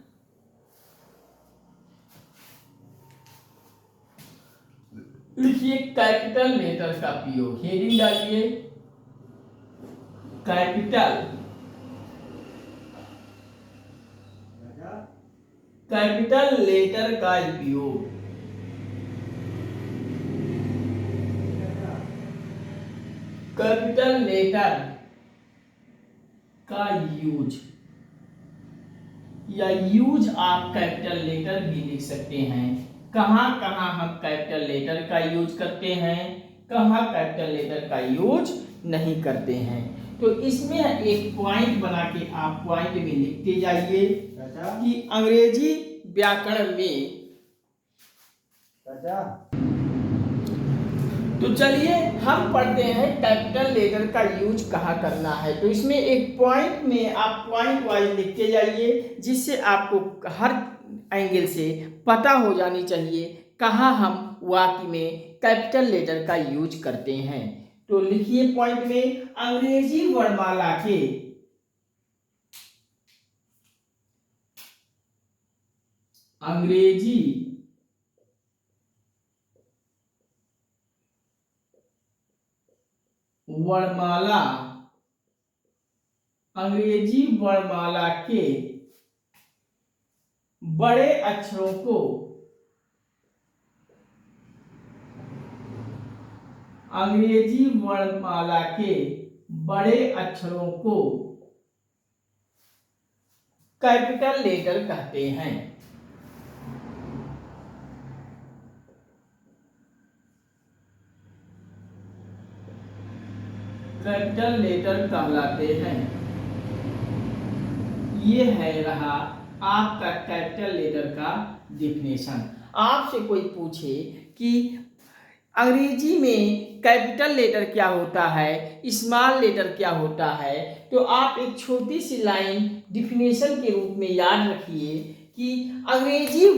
लिखिए कैपिटल लेटर का प्रयोग, हेडिंग डालिए कैपिटल लेटर का उपयोग, कैपिटल लेटर का यूज या यूज आप कैपिटल लेटर भी लिख सकते हैं। कहाँ कहाँ हम कैपिटल लेटर का यूज करते हैं, कहाँ कैपिटल लेटर का यूज नहीं करते हैं। तो इसमें एक पॉइंट बना के आप पॉइंट में लिखते जाइए कि अंग्रेजी व्याकरण में। तो चलिए हम पढ़ते हैं कैपिटल लेटर का यूज कहाँ करना है। तो इसमें एक पॉइंट में आप पॉइंट वाइज लिखते जाइए, जिससे आपको हर एंगल से पता हो जानी चाहिए कहाँ हम वाक्य में कैपिटल लेटर का यूज करते हैं। तो लिखिए पॉइंट में अंग्रेजी वर्णमाला के अंग्रेजी वर्णमाला के बड़े अक्षरों को अंग्रेजी वर्णमाला के बड़े अक्षरों को कैपिटल लेटर कहते हैं। कैपिटल लेटर कहलाते हैं। ये है रहा आपका कैपिटल लेटर का डिफिनेशन। आपसे कोई पूछे कि अंग्रेजी में कैपिटल लेटर क्या होता है, स्मॉल लेटर क्या होता है, तो आप एक छोटी सी लाइन डिफिनेशन के रूप में याद रखिए कि अंग्रेजी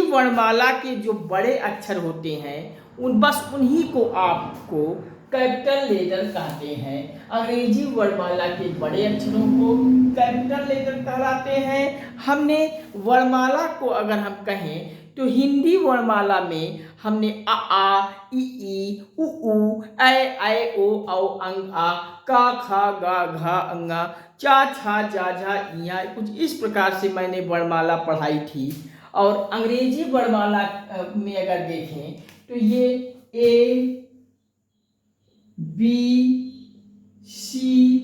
वर्णमाला के जो बड़े अक्षर होते हैं उन्हीं को आपको कैपिटल लेटर कहते हैं। अंग्रेजी वर्णमाला के बड़े अक्षरों को कैपिटल लेटर कहलाते हैं। हमने वर्णमाला को अगर हम कहें तो हिंदी वर्णमाला में हमने अ आ इ ई उ ऊ ऐ ओ औ अंग आ का खा गा घा अंगा चा छा जा झा इया, कुछ इस प्रकार से मैंने वर्णमाला पढ़ाई थी। और अंग्रेजी वर्णमाला में अगर देखें तो ये A B C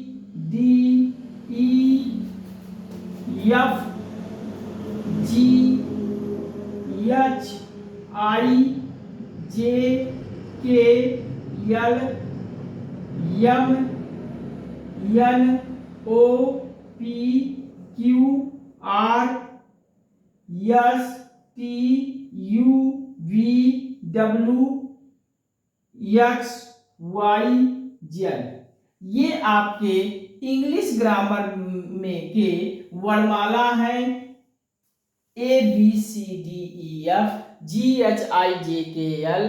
D E F G H I J K L M N O P Q R S TUVWXYZ, ये आपके इंग्लिश ग्रामर में के वर्णमाला है। ABCDEFGHIJKL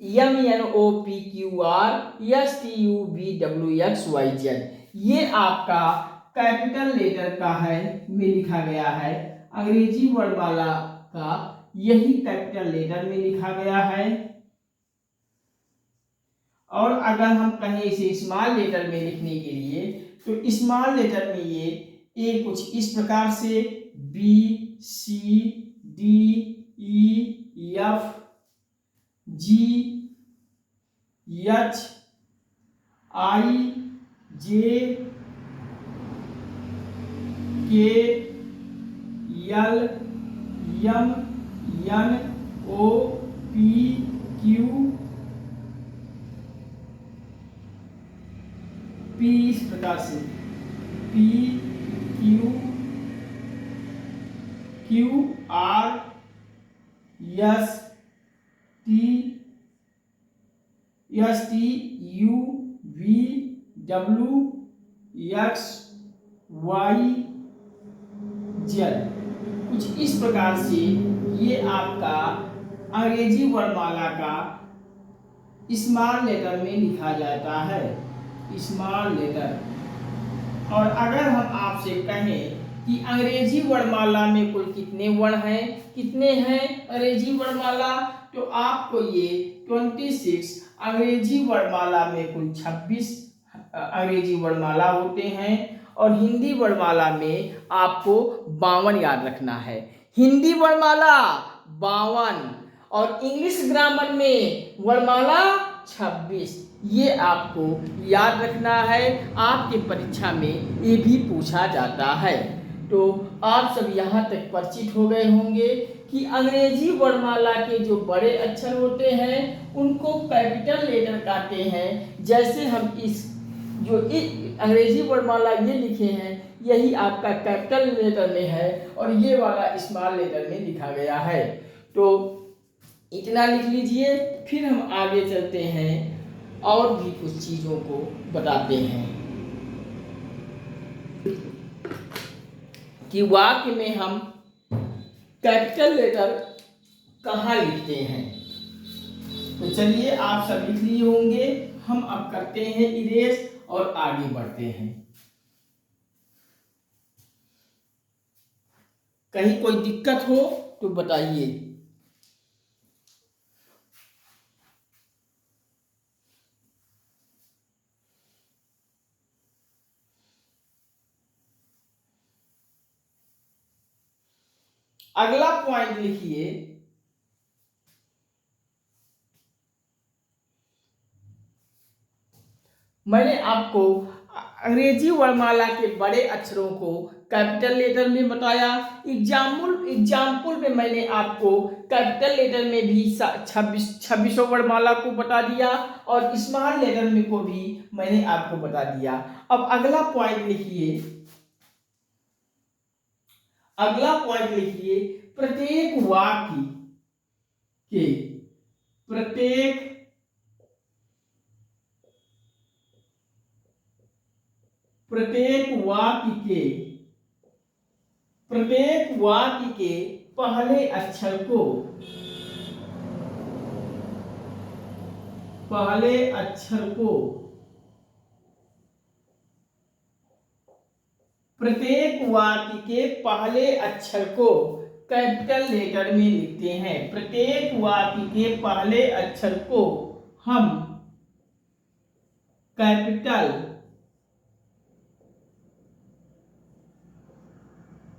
MNOPQRSTUVWXYZ, ये आपका कैपिटल लेटर का है में लिखा गया है। अंग्रेजी वर्णमाला का यही कैपिटल लेटर में लिखा गया है। और अगर हम कहें इसे स्मॉल लेटर में लिखने के लिए, तो स्मॉल लेटर में ये ए कुछ इस प्रकार से BCDEFGHIJKLMNOPQ, इस प्रकार से PQRSTUVWXYZ, कुछ इस प्रकार से ये आपका अंग्रेजी वर्णमाला का स्मॉल लेटर में लिखा जाता है, स्मॉल लेटर। और अगर हम आपसे कहें कि अंग्रेजी वर्णमाला में कुल कितने वर्ण हैं, कितने हैं अंग्रेजी वर्णमाला, तो आपको ये 26 अंग्रेजी वर्णमाला में कुल 26 अंग्रेजी वर्णमाला होते हैं। और हिंदी वर्णमाला में आपको 52 याद रखना है, हिंदी वर्णमाला 52 और इंग्लिश ग्रामर में वर्णमाला 26, ये आपको याद रखना है। आपके परीक्षा में ये भी पूछा जाता है। तो आप सब यहाँ तक परिचित हो गए होंगे कि अंग्रेजी वर्णमाला के जो बड़े अक्षर होते हैं उनको कैपिटल लेटर कहते हैं। जैसे हम इस अंग्रेजी वर्णमाला ये लिखे हैं, यही आपका कैपिटल लेटर में है और ये वाला स्मॉल लेटर में लिखा गया है। तो इतना लिख लीजिए, फिर हम आगे चलते हैं और भी कुछ चीज़ों को बताते हैं कि वाक्य में हम कैपिटल लेटर कहाँ लिखते हैं। तो चलिए आप सब लिख लिए होंगे, हम अब करते हैं इरेज और आगे बढ़ते हैं। कहीं कोई दिक्कत हो तो बताइए। अगला पॉइंट लिखिए, मैंने आपको अंग्रेजी वर्णमाला के बड़े अक्षरों को कैपिटल लेटर में बताया। एग्जाम्पल में मैंने आपको कैपिटल लेटर में भी 26 वर्णमाला को बता दिया और स्मॉल लेटर में को भी मैंने आपको बता दिया। अब अगला पॉइंट लिखिए, प्रत्येक वाक्य के प्रत्येक वाक्य के पहले अक्षर को प्रत्येक वाक्य के पहले अक्षर को कैपिटल लेटर में लिखते हैं। प्रत्येक वाक्य के पहले अक्षर को हम कैपिटल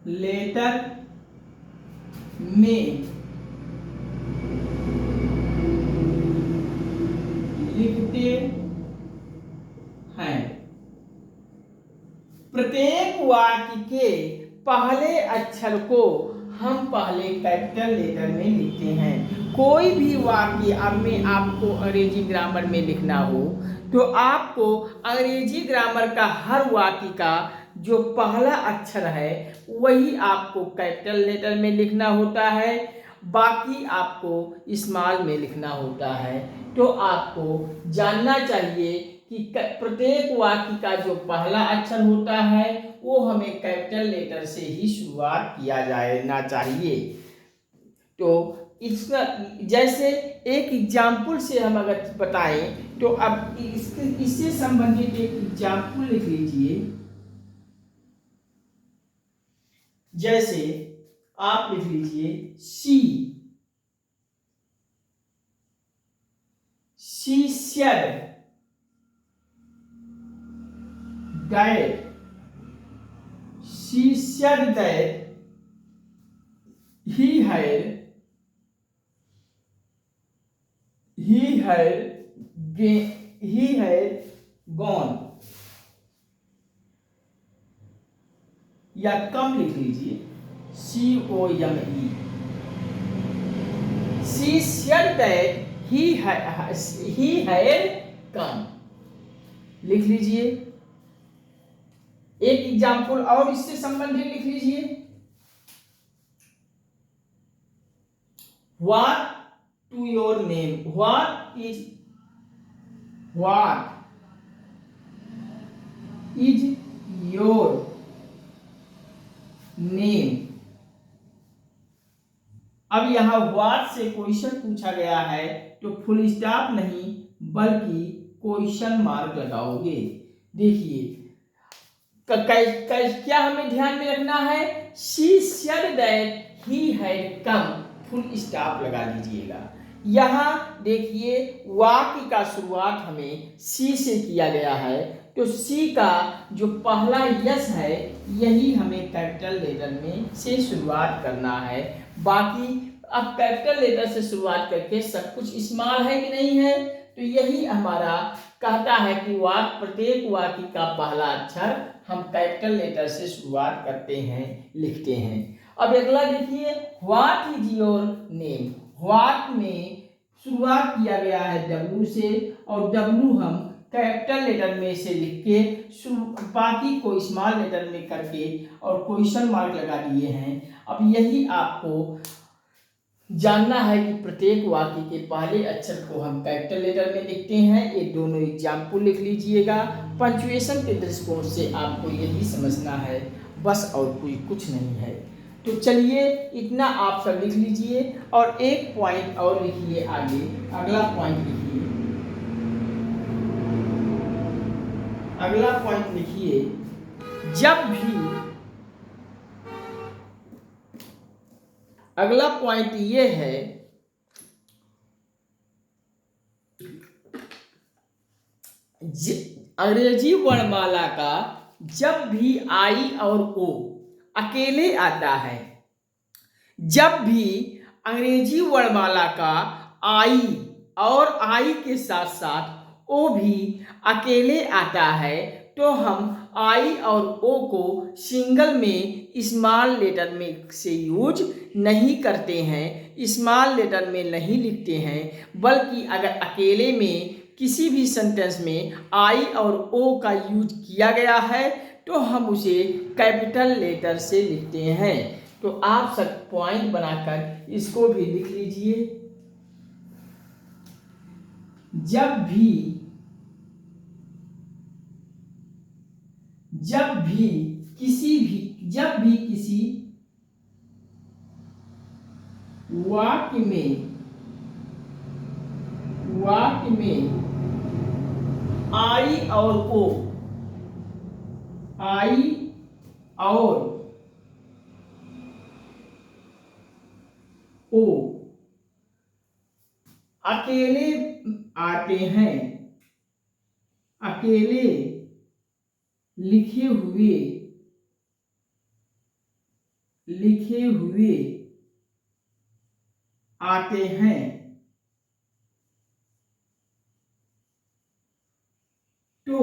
लेटर में लिखते हैं। प्रत्येक वाक्य के पहले अक्षर को हम पहले कैपिटल लेटर में लिखते हैं। कोई भी वाक्य अब में आपको अंग्रेजी ग्रामर में लिखना हो तो आपको अंग्रेजी ग्रामर का हर वाक्य का जो पहला अक्षर है वही आपको कैपिटल लेटर में लिखना होता है, बाकी आपको स्मॉल में लिखना होता है। तो आपको जानना चाहिए कि प्रत्येक वाक्य का जो पहला अक्षर होता है वो हमें कैपिटल लेटर से ही शुरुआत किया जाना चाहिए। तो इसका जैसे एक एग्जाम्पल से हम अगर बताएं तो अब इससे संबंधित एक एग्जाम्पल लिख लीजिए। जैसे आप लिख लीजिए she said that he had gone, या कम लिख लीजिए COME। She said that he had come, लिख लीजिए। एक एग्जाम्पल और इससे संबंधित लिख लीजिए। What to your name? What is your name? अब यहां व्हाट से क्वेश्चन पूछा गया है तो फुल स्टॉप नहीं बल्कि क्वेश्चन मार्क लगाओगे। देखिए क्या हमें ध्यान में रखना है, she said that he had come, full stop लगा दीजिएगा। यहाँ देखिए वाक्य का शुरुआत हमें सी से किया गया है, तो सी का जो पहला यस है यही हमें कैपिटल लेटर में से शुरुआत करना है। बाकी अब कैपिटल लेटर से शुरुआत करके सब कुछ स्मॉल है कि नहीं है, तो यही हमारा कहता है कि प्रत्येक वाक्य का पहला अक्षर हम कैपिटल लेटर से शुरुआत करते हैं, लिखते हैं। अब अगला देखिए what is your name. What में शुरुआत किया गया है W से और W हम कैपिटल लेटर में से लिख के बाकी को स्मॉल लेटर में करके और क्वेश्चन मार्क लगा दिए हैं। अब यही आपको जानना है कि प्रत्येक वाक्य के पहले अक्षर को हम कैपिटल लेटर में लिखते हैं। ये दोनों एग्जाम्पल लिख लीजिएगा। पंक्चुएशन के दृष्टिकोण से आपको यही समझना है, बस और कोई कुछ नहीं है। तो चलिए इतना आप सब लिख लीजिए और एक पॉइंट और लिखिए आगे। अगला पॉइंट लिखिए, अगला पॉइंट लिखिए, जब भी अगला पॉइंट ये है अंग्रेजी वर्णमाला का जब भी आई और ओ अकेले आता है, जब भी अंग्रेजी वर्णमाला का आई और आई के साथ साथ ओ भी अकेले आता है तो हम आई और ओ को सिंगल में स्मॉल लेटर में से यूज नहीं करते हैं, स्मॉल लेटर में नहीं लिखते हैं, बल्कि अगर अकेले में किसी भी सेंटेंस में आई और ओ का यूज किया गया है तो हम उसे कैपिटल लेटर से लिखते हैं। तो आप सब पॉइंट बनाकर इसको भी लिख लीजिए। जब भी किसी वाक्य में आई और ओ अकेले आते हैं, अकेले लिखे हुए आते हैं, तो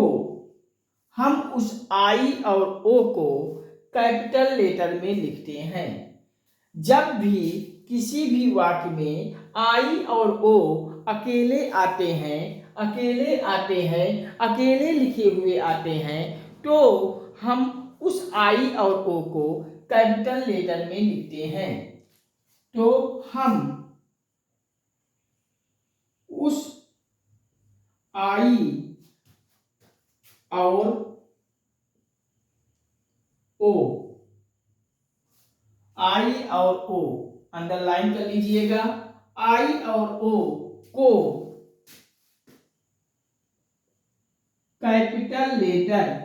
हम उस आई और ओ को कैपिटल लेटर में लिखते हैं। जब भी किसी भी वाक्य में आई और ओ अकेले आते हैं, अकेले लिखे हुए आते हैं, तो हम उस आई और ओ को कैपिटल लेटर में लिखते हैं। तो हम उस आई और ओ, आई और ओ अंडरलाइन कर लीजिएगा, आई और ओ को कैपिटल लेटर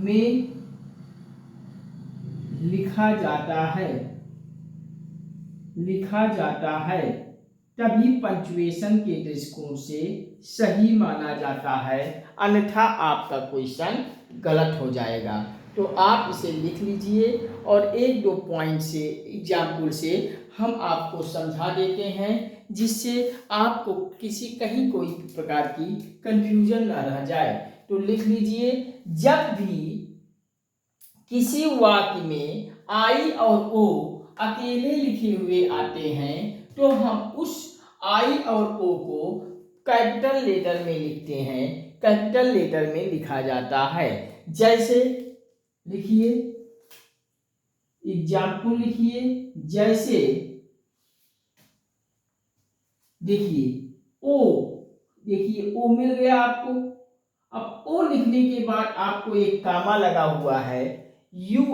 में लिखा जाता है तभी पंक्चुएशन के दृष्टिकोण से सही माना जाता है, अन्यथा आपका क्वेश्चन गलत हो जाएगा। तो आप इसे लिख लीजिए और एक दो पॉइंट से एग्जाम्पल से हम आपको समझा देते हैं, जिससे आपको कहीं कोई प्रकार की कंफ्यूजन ना रह जाए। तो लिख लीजिए, जब भी किसी वाक्य में आई और ओ अकेले लिखे हुए आते हैं तो हम उस आई और ओ को कैपिटल लेटर में लिखते हैं, कैपिटल लेटर में लिखा जाता है। जैसे लिखिए, एग्जाम्पल लिखिए, जैसे देखिए ओ, देखिए ओ मिल गया आपको। अब ओ लिखने के बाद आपको एक कामा लगा हुआ है, you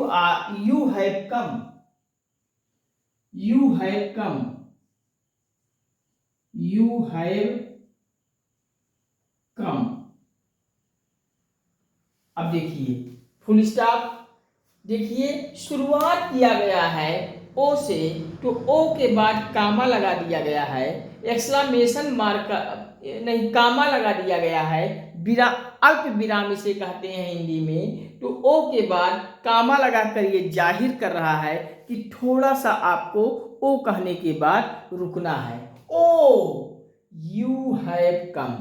have come, you have come. अब देखिए फुल स्टॉप, देखिए शुरुआत किया गया है ओ से, तो ओ के बाद कामा लगा दिया गया है, एक्सक्लेमेशन मार्क नहीं, कामा लगा दिया गया है, अल्प विराम इसे कहते हैं हिंदी में। तो ओ के बाद कामा लगाकर ये जाहिर कर रहा है कि थोड़ा सा आपको ओ कहने के बाद रुकना है। ओ यू हैव कम,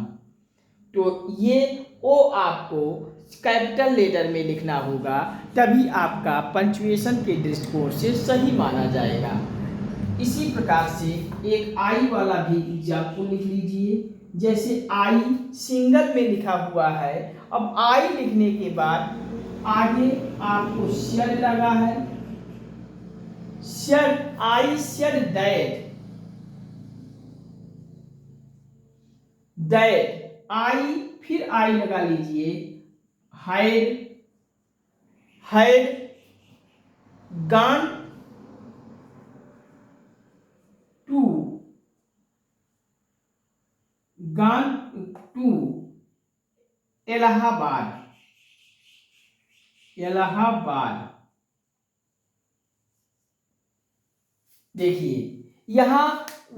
तो ये ओ आपको कैपिटल लेटर में लिखना होगा, तभी आपका पंक्चुएशन के दृष्टिकोण से सही माना जाएगा। इसी प्रकार से एक आई वाला भी एग्जाम्पल लिख लीजिए। जैसे आई सिंगल में लिखा हुआ है, अब आई लिखने के बाद आगे आपको शेड लगा है, शेड, आई शेड दैट, आई फिर आई लगा लीजिए, हैड गॉन टू इलाहाबाद। देखिए यहां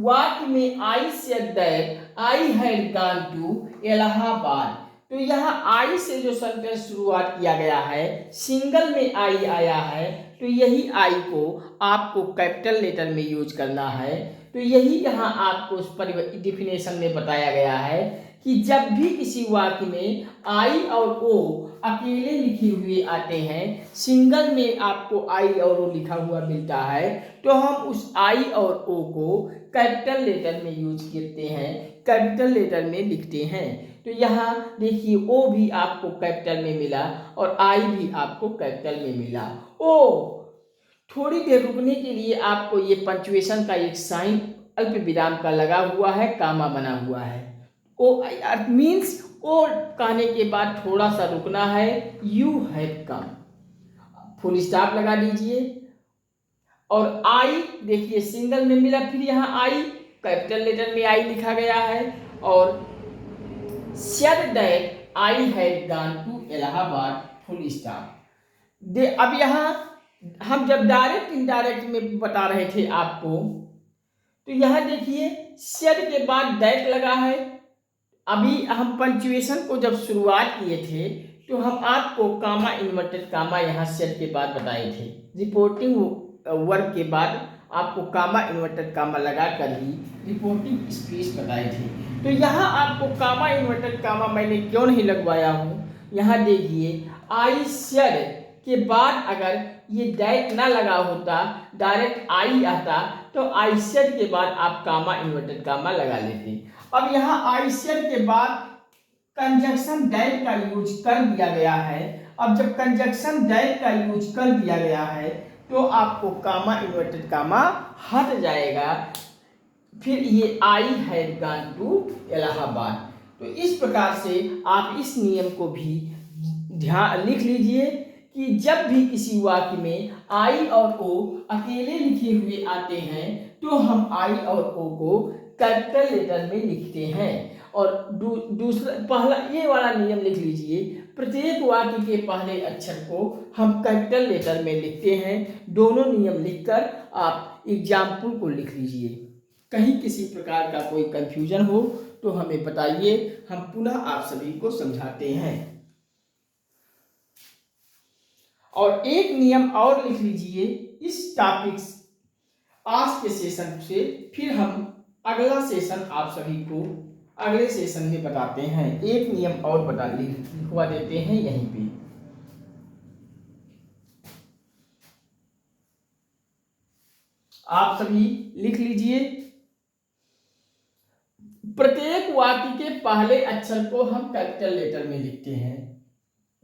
वाक्य में I said that I had gone to Allahabad, तो यहाँ आई से जो सेंटेंस शुरुआत किया गया है, सिंगल में आई आया है, तो यही आई को आपको कैपिटल लेटर में यूज करना है। तो यही यहाँ आपको उस डिफिनेशन में बताया गया है कि जब भी किसी वाक्य में आई और ओ अकेले लिखे हुए आते हैं, सिंगल में आपको आई और ओ लिखा हुआ मिलता है, तो हम उस आई और ओ को कैपिटल लेटर में यूज करते हैं, कैपिटल लेटर में लिखते हैं। तो यहाँ देखिए ओ भी आपको कैपिटल में मिला और आई भी आपको कैपिटल में मिला। ओ थोड़ी देर रुकने के लिए आपको ये पंक्चुएशन का एक साइन अल्प विराम का लगा हुआ है, कामा बना हुआ है। ओ मीन्स ओ कहने के बाद थोड़ा सा रुकना है, you have come, full stop लगा दीजिए। और आई देखिए सिंगल में मिला, फिर यहाँ आई कैपिटल लेटर में आई लिखा गया है, और said that I had gone to Allahabad, full stop. अब यहाँ हम जब डायरेक्ट इनडायरेक्ट में बता रहे थे आपको, तो यहाँ देखिए सेड के बाद दैट लगा है। अभी हम पंक्चुएशन को जब शुरुआत किए थे तो हम आपको कामा इन्वर्टेड कामा यहाँ सेड के बाद बताए थे। रिपोर्टिंग वर्ब के बाद आपको कामा इन्वर्टेड कामा लगा कर ही रिपोर्टिंग स्पीच बताए थे। तो यहाँ आपको कामा इन्वर्टेड कामा मैंने क्यों नहीं लगवाया हूँ, यहाँ देखिए आई सेड के बाद अगर ये डैट ना लगा होता, डायरेक्ट आई आता, तो आई सेड के बाद आप कामा इन्वर्टेड कामा लगा लेते। अब यहाँ आई सेड के बाद कंजक्शन डैट का यूज कर दिया गया है। अब जब कंजक्शन डैट का यूज कर दिया गया है तो आपको कामा इन्वर्टेड कामा हट जाएगा। फिर ये I had gone to Allahabad. तो इस प्रकार से आप इस नियम को भी ध्यान लिख लीजिए कि जब भी किसी वाक्य में आई और ओ अकेले लिखे हुए आते हैं तो हम आई और ओ को कैपिटल लेटर में लिखते हैं। और दूसरा पहला ये वाला नियम लिख लीजिए, प्रत्येक वाक्य के पहले अक्षर को हम कैपिटल लेटर में लिखते हैं। दोनों नियम लिखकर आप एग्जाम्पल को लिख लीजिए। कहीं किसी प्रकार का कोई कंफ्यूजन हो तो हमें बताइए, हम पुनः आप सभी को समझाते हैं। और एक नियम और लिख लीजिए इस टॉपिक आज के सेशन से, फिर हम अगला सेशन आप सभी को अगले सेशन में बताते हैं। एक नियम और लिखवा देते हैं यहीं पे। आप सभी लिख लीजिए, प्रत्येक वाक्य के पहले अक्षर को हम कैपिटल लेटर में लिखते हैं।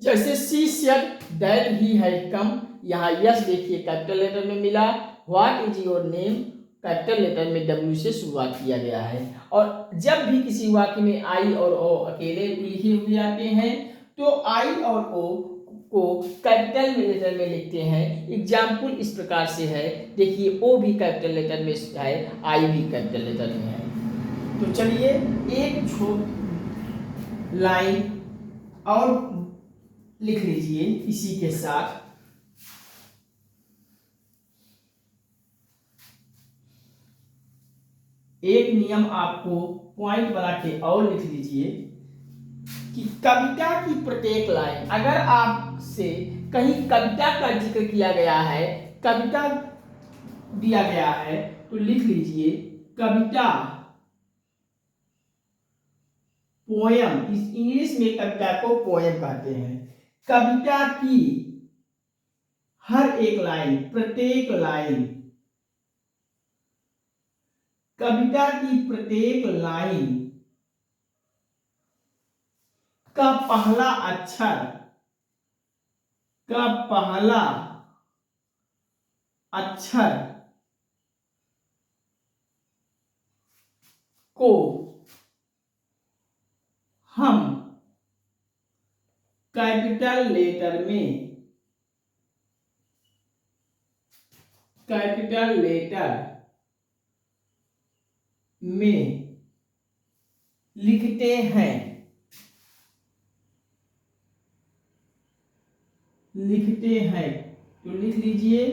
जैसे she said that he had come, यहाँ यस देखिए कैपिटल लेटर में मिला। What is your name, capital letter में डब्ल्यू से शुरुआत किया गया है। और जब भी किसी वाक्य में आई और ओ अकेले लिखे हुए आते हैं तो आई और ओ को कैपिटल लेटर में लिखते हैं। एग्जाम्पल इस प्रकार से है, देखिए ओ भी कैपिटल लेटर में है, आई भी कैपिटल लेटर में है। तो चलिए एक छोटी लाइन और लिख लीजिए इसी के साथ। एक नियम आपको पॉइंट बना के और लिख लीजिए कि कविता की प्रत्येक लाइन, अगर आपसे कहीं कविता का जिक्र किया गया है, कविता दिया गया है, तो लिख लीजिए कविता, पोयम। इस इंग्लिश में कविता को पोयम कहते हैं। कविता की हर एक लाइन, प्रत्येक लाइन, कविता की प्रत्येक लाइन का पहला अक्षर को हम कैपिटल लेटर में लिखते हैं। तो लिख लीजिए,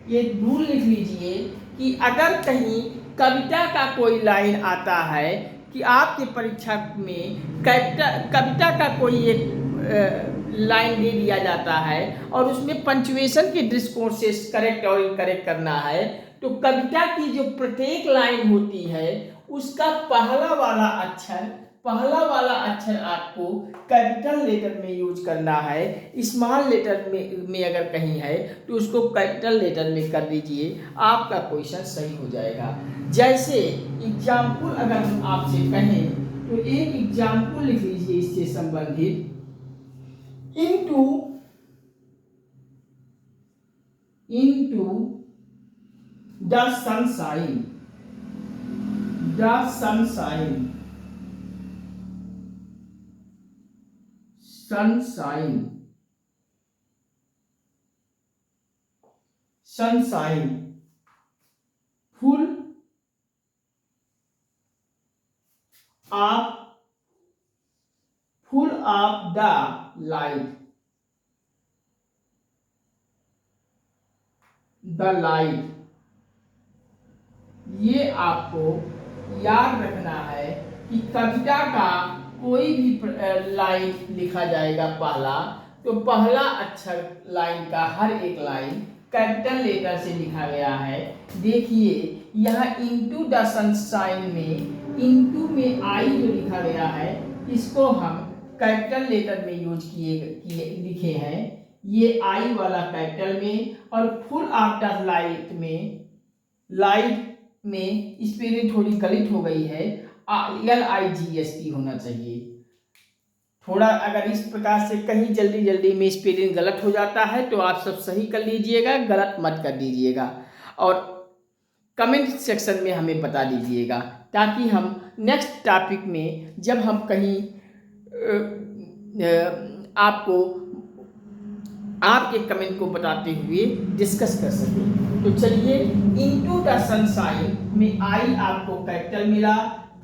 ये रूल लिख लीजिए कि अगर कहीं कविता का कोई लाइन आता है कि आपके परीक्षा में कविता का कोई एक लाइन दे दिया जाता है और उसमें पंचुएशन के दृष्टिकोण से करेक्ट और इनकरेक्ट करना है, तो कविता की जो प्रत्येक लाइन होती है उसका पहला वाला अक्षर आपको कैपिटल लेटर में यूज करना है। स्मॉल लेटर में अगर कहीं है तो उसको कैपिटल लेटर में कर दीजिए, आपका क्वेश्चन सही हो जाएगा। जैसे एग्जाम्पल अगर हम आपसे कहें तो एक एग्जाम्पल लिख लीजिए इससे संबंधित, into the sunshine, sunshine full of the light, ये आपको याद रखना है कि कविता का कोई भी लाइन लिखा जाएगा पहला, तो पहला अक्षर लाइन का हर एक लाइन कैपिटल लेटर से लिखा गया है। देखिए यहाँ इनटू द सनशाइन में इनटू में आई जो लिखा गया है इसको हम कैपिटल लेटर में यूज लिखे हैं। ये आई वाला कैपिटल में, और फुल आफ्टर लाइट में स्पेलिंग थोड़ी गलत हो गई है, LIGST होना चाहिए। थोड़ा अगर इस प्रकार से कहीं जल्दी जल्दी में स्पेलिंग गलत हो जाता है तो आप सब सही कर लीजिएगा, गलत मत कर दीजिएगा, और कमेंट सेक्शन में हमें बता दीजिएगा, ताकि हम नेक्स्ट टॉपिक में जब हम कहीं आपको आपके कमेंट को बताते हुए डिस्कस कर सकें। तो चलिए, इनटू द सनशाइन में आई आपको कैपिटल मिला,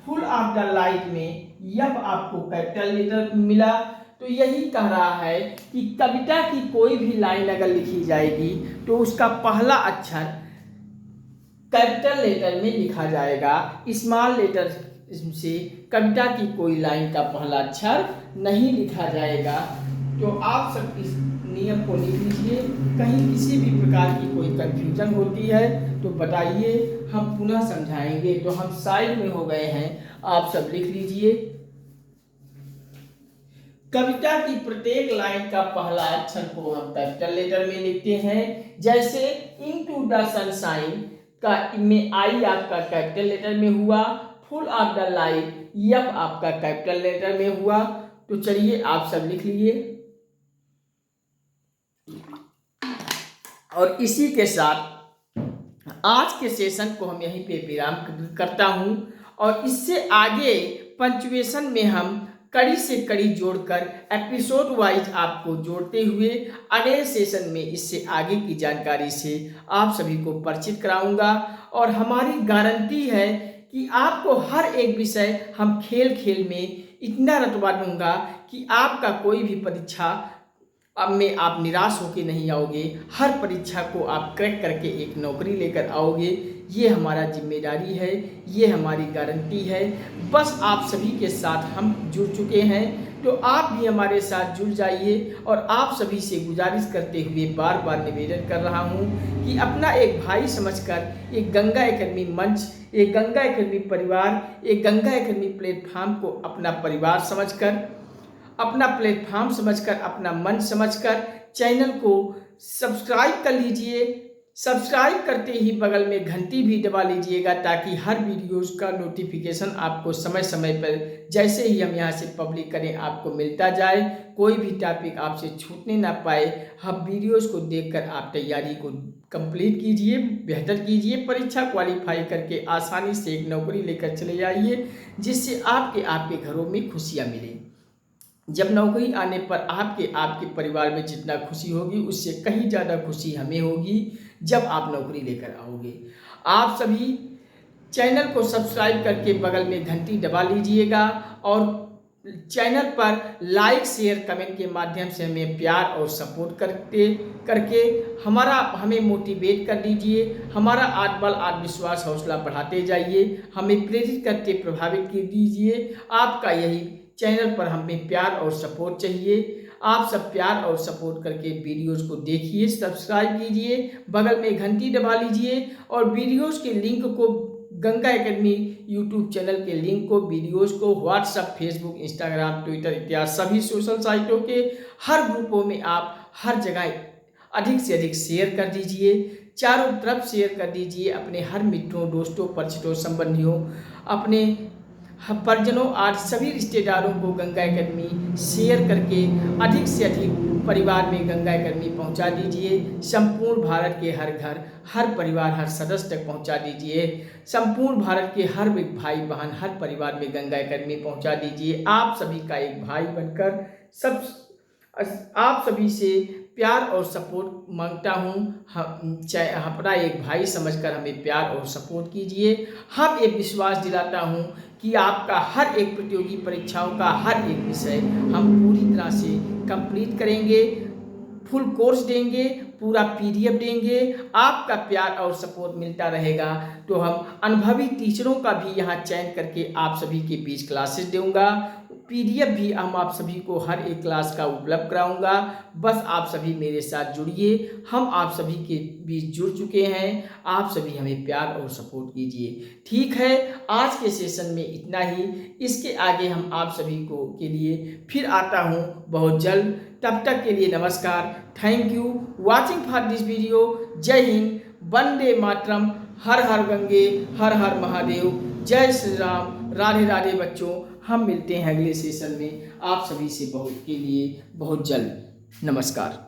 फुल ऑफ द लाइट में यफ आपको कैपिटल लेटर मिला। तो यही कह रहा है कि कविता की कोई भी लाइन अगर लिखी जाएगी तो उसका पहला अक्षर कैपिटल लेटर में लिखा जाएगा, स्मॉल लेटर से कविता की कोई लाइन का पहला अक्षर नहीं लिखा जाएगा। तो आप सब इस नियम को लिख लीजिए, कहीं किसी भी प्रकार की कोई कंफ्यूजन होती है तो बताइए, हम पुनः समझाएंगे। तो हम साइड में हो गए हैं, आप सब लिख लीजिए। कविता की प्रत्येक लाइन का पहला अक्षर को हम कैपिटल लेटर में लिखते हैं, जैसे इनटू द सनशाइन का में आई आपका कैपिटल लेटर में हुआ, full of the light F आपका कैपिटल लेटर में हुआ। तो चलिए, आप सब लिख लिए। और इसी के साथ आज के सेशन को हम यहीं पे विराम करता हूं, और इससे आगे पंक्चुएशन में हम कड़ी से कड़ी जोड़कर एपिसोड वाइज आपको जोड़ते हुए अगले सेशन में इससे आगे की जानकारी से आप सभी को परिचित कराऊंगा। और हमारी गारंटी है कि आपको हर एक विषय हम खेल खेल में इतना रटवा दूंगा कि आपका कोई भी परीक्षा अब में आप निराश होकर नहीं आओगे, हर परीक्षा को आप क्रैक करके एक नौकरी लेकर आओगे। ये हमारा जिम्मेदारी है, ये हमारी गारंटी है। बस आप सभी के साथ हम जुड़ चुके हैं, तो आप भी हमारे साथ जुड़ जाइए। और आप सभी से गुजारिश करते हुए बार बार निवेदन कर रहा हूँ कि अपना एक भाई समझकर एक गंगा एकेडमी मंच, एक गंगा एकेडमी परिवार, एक गंगा एकेडमी प्लेटफॉर्म को अपना परिवार समझकर, अपना प्लेटफॉर्म समझकर, अपना मंच समझकर चैनल को सब्सक्राइब कर लीजिए। सब्सक्राइब करते ही बगल में घंटी भी दबा लीजिएगा, ताकि हर वीडियोस का नोटिफिकेशन आपको समय समय पर जैसे ही हम यहाँ से पब्लिक करें आपको मिलता जाए, कोई भी टॉपिक आपसे छूटने ना पाए। हम वीडियोस को देखकर आप तैयारी को कंप्लीट कीजिए, बेहतर कीजिए, परीक्षा क्वालिफाई करके आसानी से एक नौकरी लेकर चले जाइए, जिससे आपके घरों में खुशियाँ मिलें। जब नौकरी आने पर आपके परिवार में जितना खुशी होगी, उससे कहीं ज़्यादा खुशी हमें होगी जब आप नौकरी लेकर आओगे। आप सभी चैनल को सब्सक्राइब करके बगल में घंटी दबा लीजिएगा, और चैनल पर लाइक शेयर कमेंट के माध्यम से हमें प्यार और सपोर्ट करके हमें मोटिवेट कर दीजिए। हमारा आत्मबल, आत्मविश्वास, हौसला बढ़ाते जाइए, हमें प्रेरित करके प्रभावित कर दीजिए। आपका यही चैनल पर हमें प्यार और सपोर्ट चाहिए। आप सब प्यार और सपोर्ट करके वीडियोस को देखिए, सब्सक्राइब कीजिए, बगल में घंटी दबा लीजिए, और वीडियोस के लिंक को, गंगा एकेडमी यूट्यूब चैनल के लिंक को, वीडियोस को व्हाट्सएप, फेसबुक, इंस्टाग्राम, ट्विटर इत्यादि सभी सोशल साइटों के हर ग्रुपों में आप हर जगह अधिक से अधिक शेयर कर दीजिए, चारों तरफ शेयर कर दीजिए। अपने हर मित्रों, दोस्तों, परिचितों, संबंधियों, अपने परिजनों, आज सभी रिश्तेदारों को गंगा एकेडमी शेयर करके अधिक से अधिक परिवार में गंगा एकेडमी पहुंचा दीजिए। संपूर्ण भारत के हर घर, हर परिवार, हर सदस्य तक पहुंचा दीजिए। संपूर्ण भारत के हर एक भाई बहन, हर परिवार में गंगा एकेडमी पहुंचा दीजिए। आप सभी का एक भाई बनकर आप सभी से प्यार और सपोर्ट मांगता हूँ। अपना एक भाई समझकर हमें प्यार और सपोर्ट कीजिए। हम एक विश्वास दिलाता हूँ कि आपका हर एक प्रतियोगी परीक्षाओं का हर एक विषय हम पूरी तरह से कंप्लीट करेंगे, फुल कोर्स देंगे, पूरा PDF देंगे। आपका प्यार और सपोर्ट मिलता रहेगा तो हम अनुभवी टीचरों का भी यहाँ चयन करके आप सभी के बीच क्लासेस दूंगा। PDF भी हम आप सभी को हर एक क्लास का उपलब्ध कराऊंगा। बस आप सभी मेरे साथ जुड़िए, हम आप सभी के बीच जुड़ चुके हैं। आप सभी हमें प्यार और सपोर्ट कीजिए। ठीक है, आज के सेशन में इतना ही। इसके आगे हम आप सभी को के लिए फिर आता हूँ बहुत जल्द। तब तक के लिए नमस्कार। Thank you watching for this video. जय हिंद, वंदे मातरम, हर हर गंगे, हर हर महादेव, जय श्री राम, राधे राधे बच्चों। हम मिलते हैं अगले सेशन में आप सभी से बहुत के लिए बहुत जल्द। नमस्कार।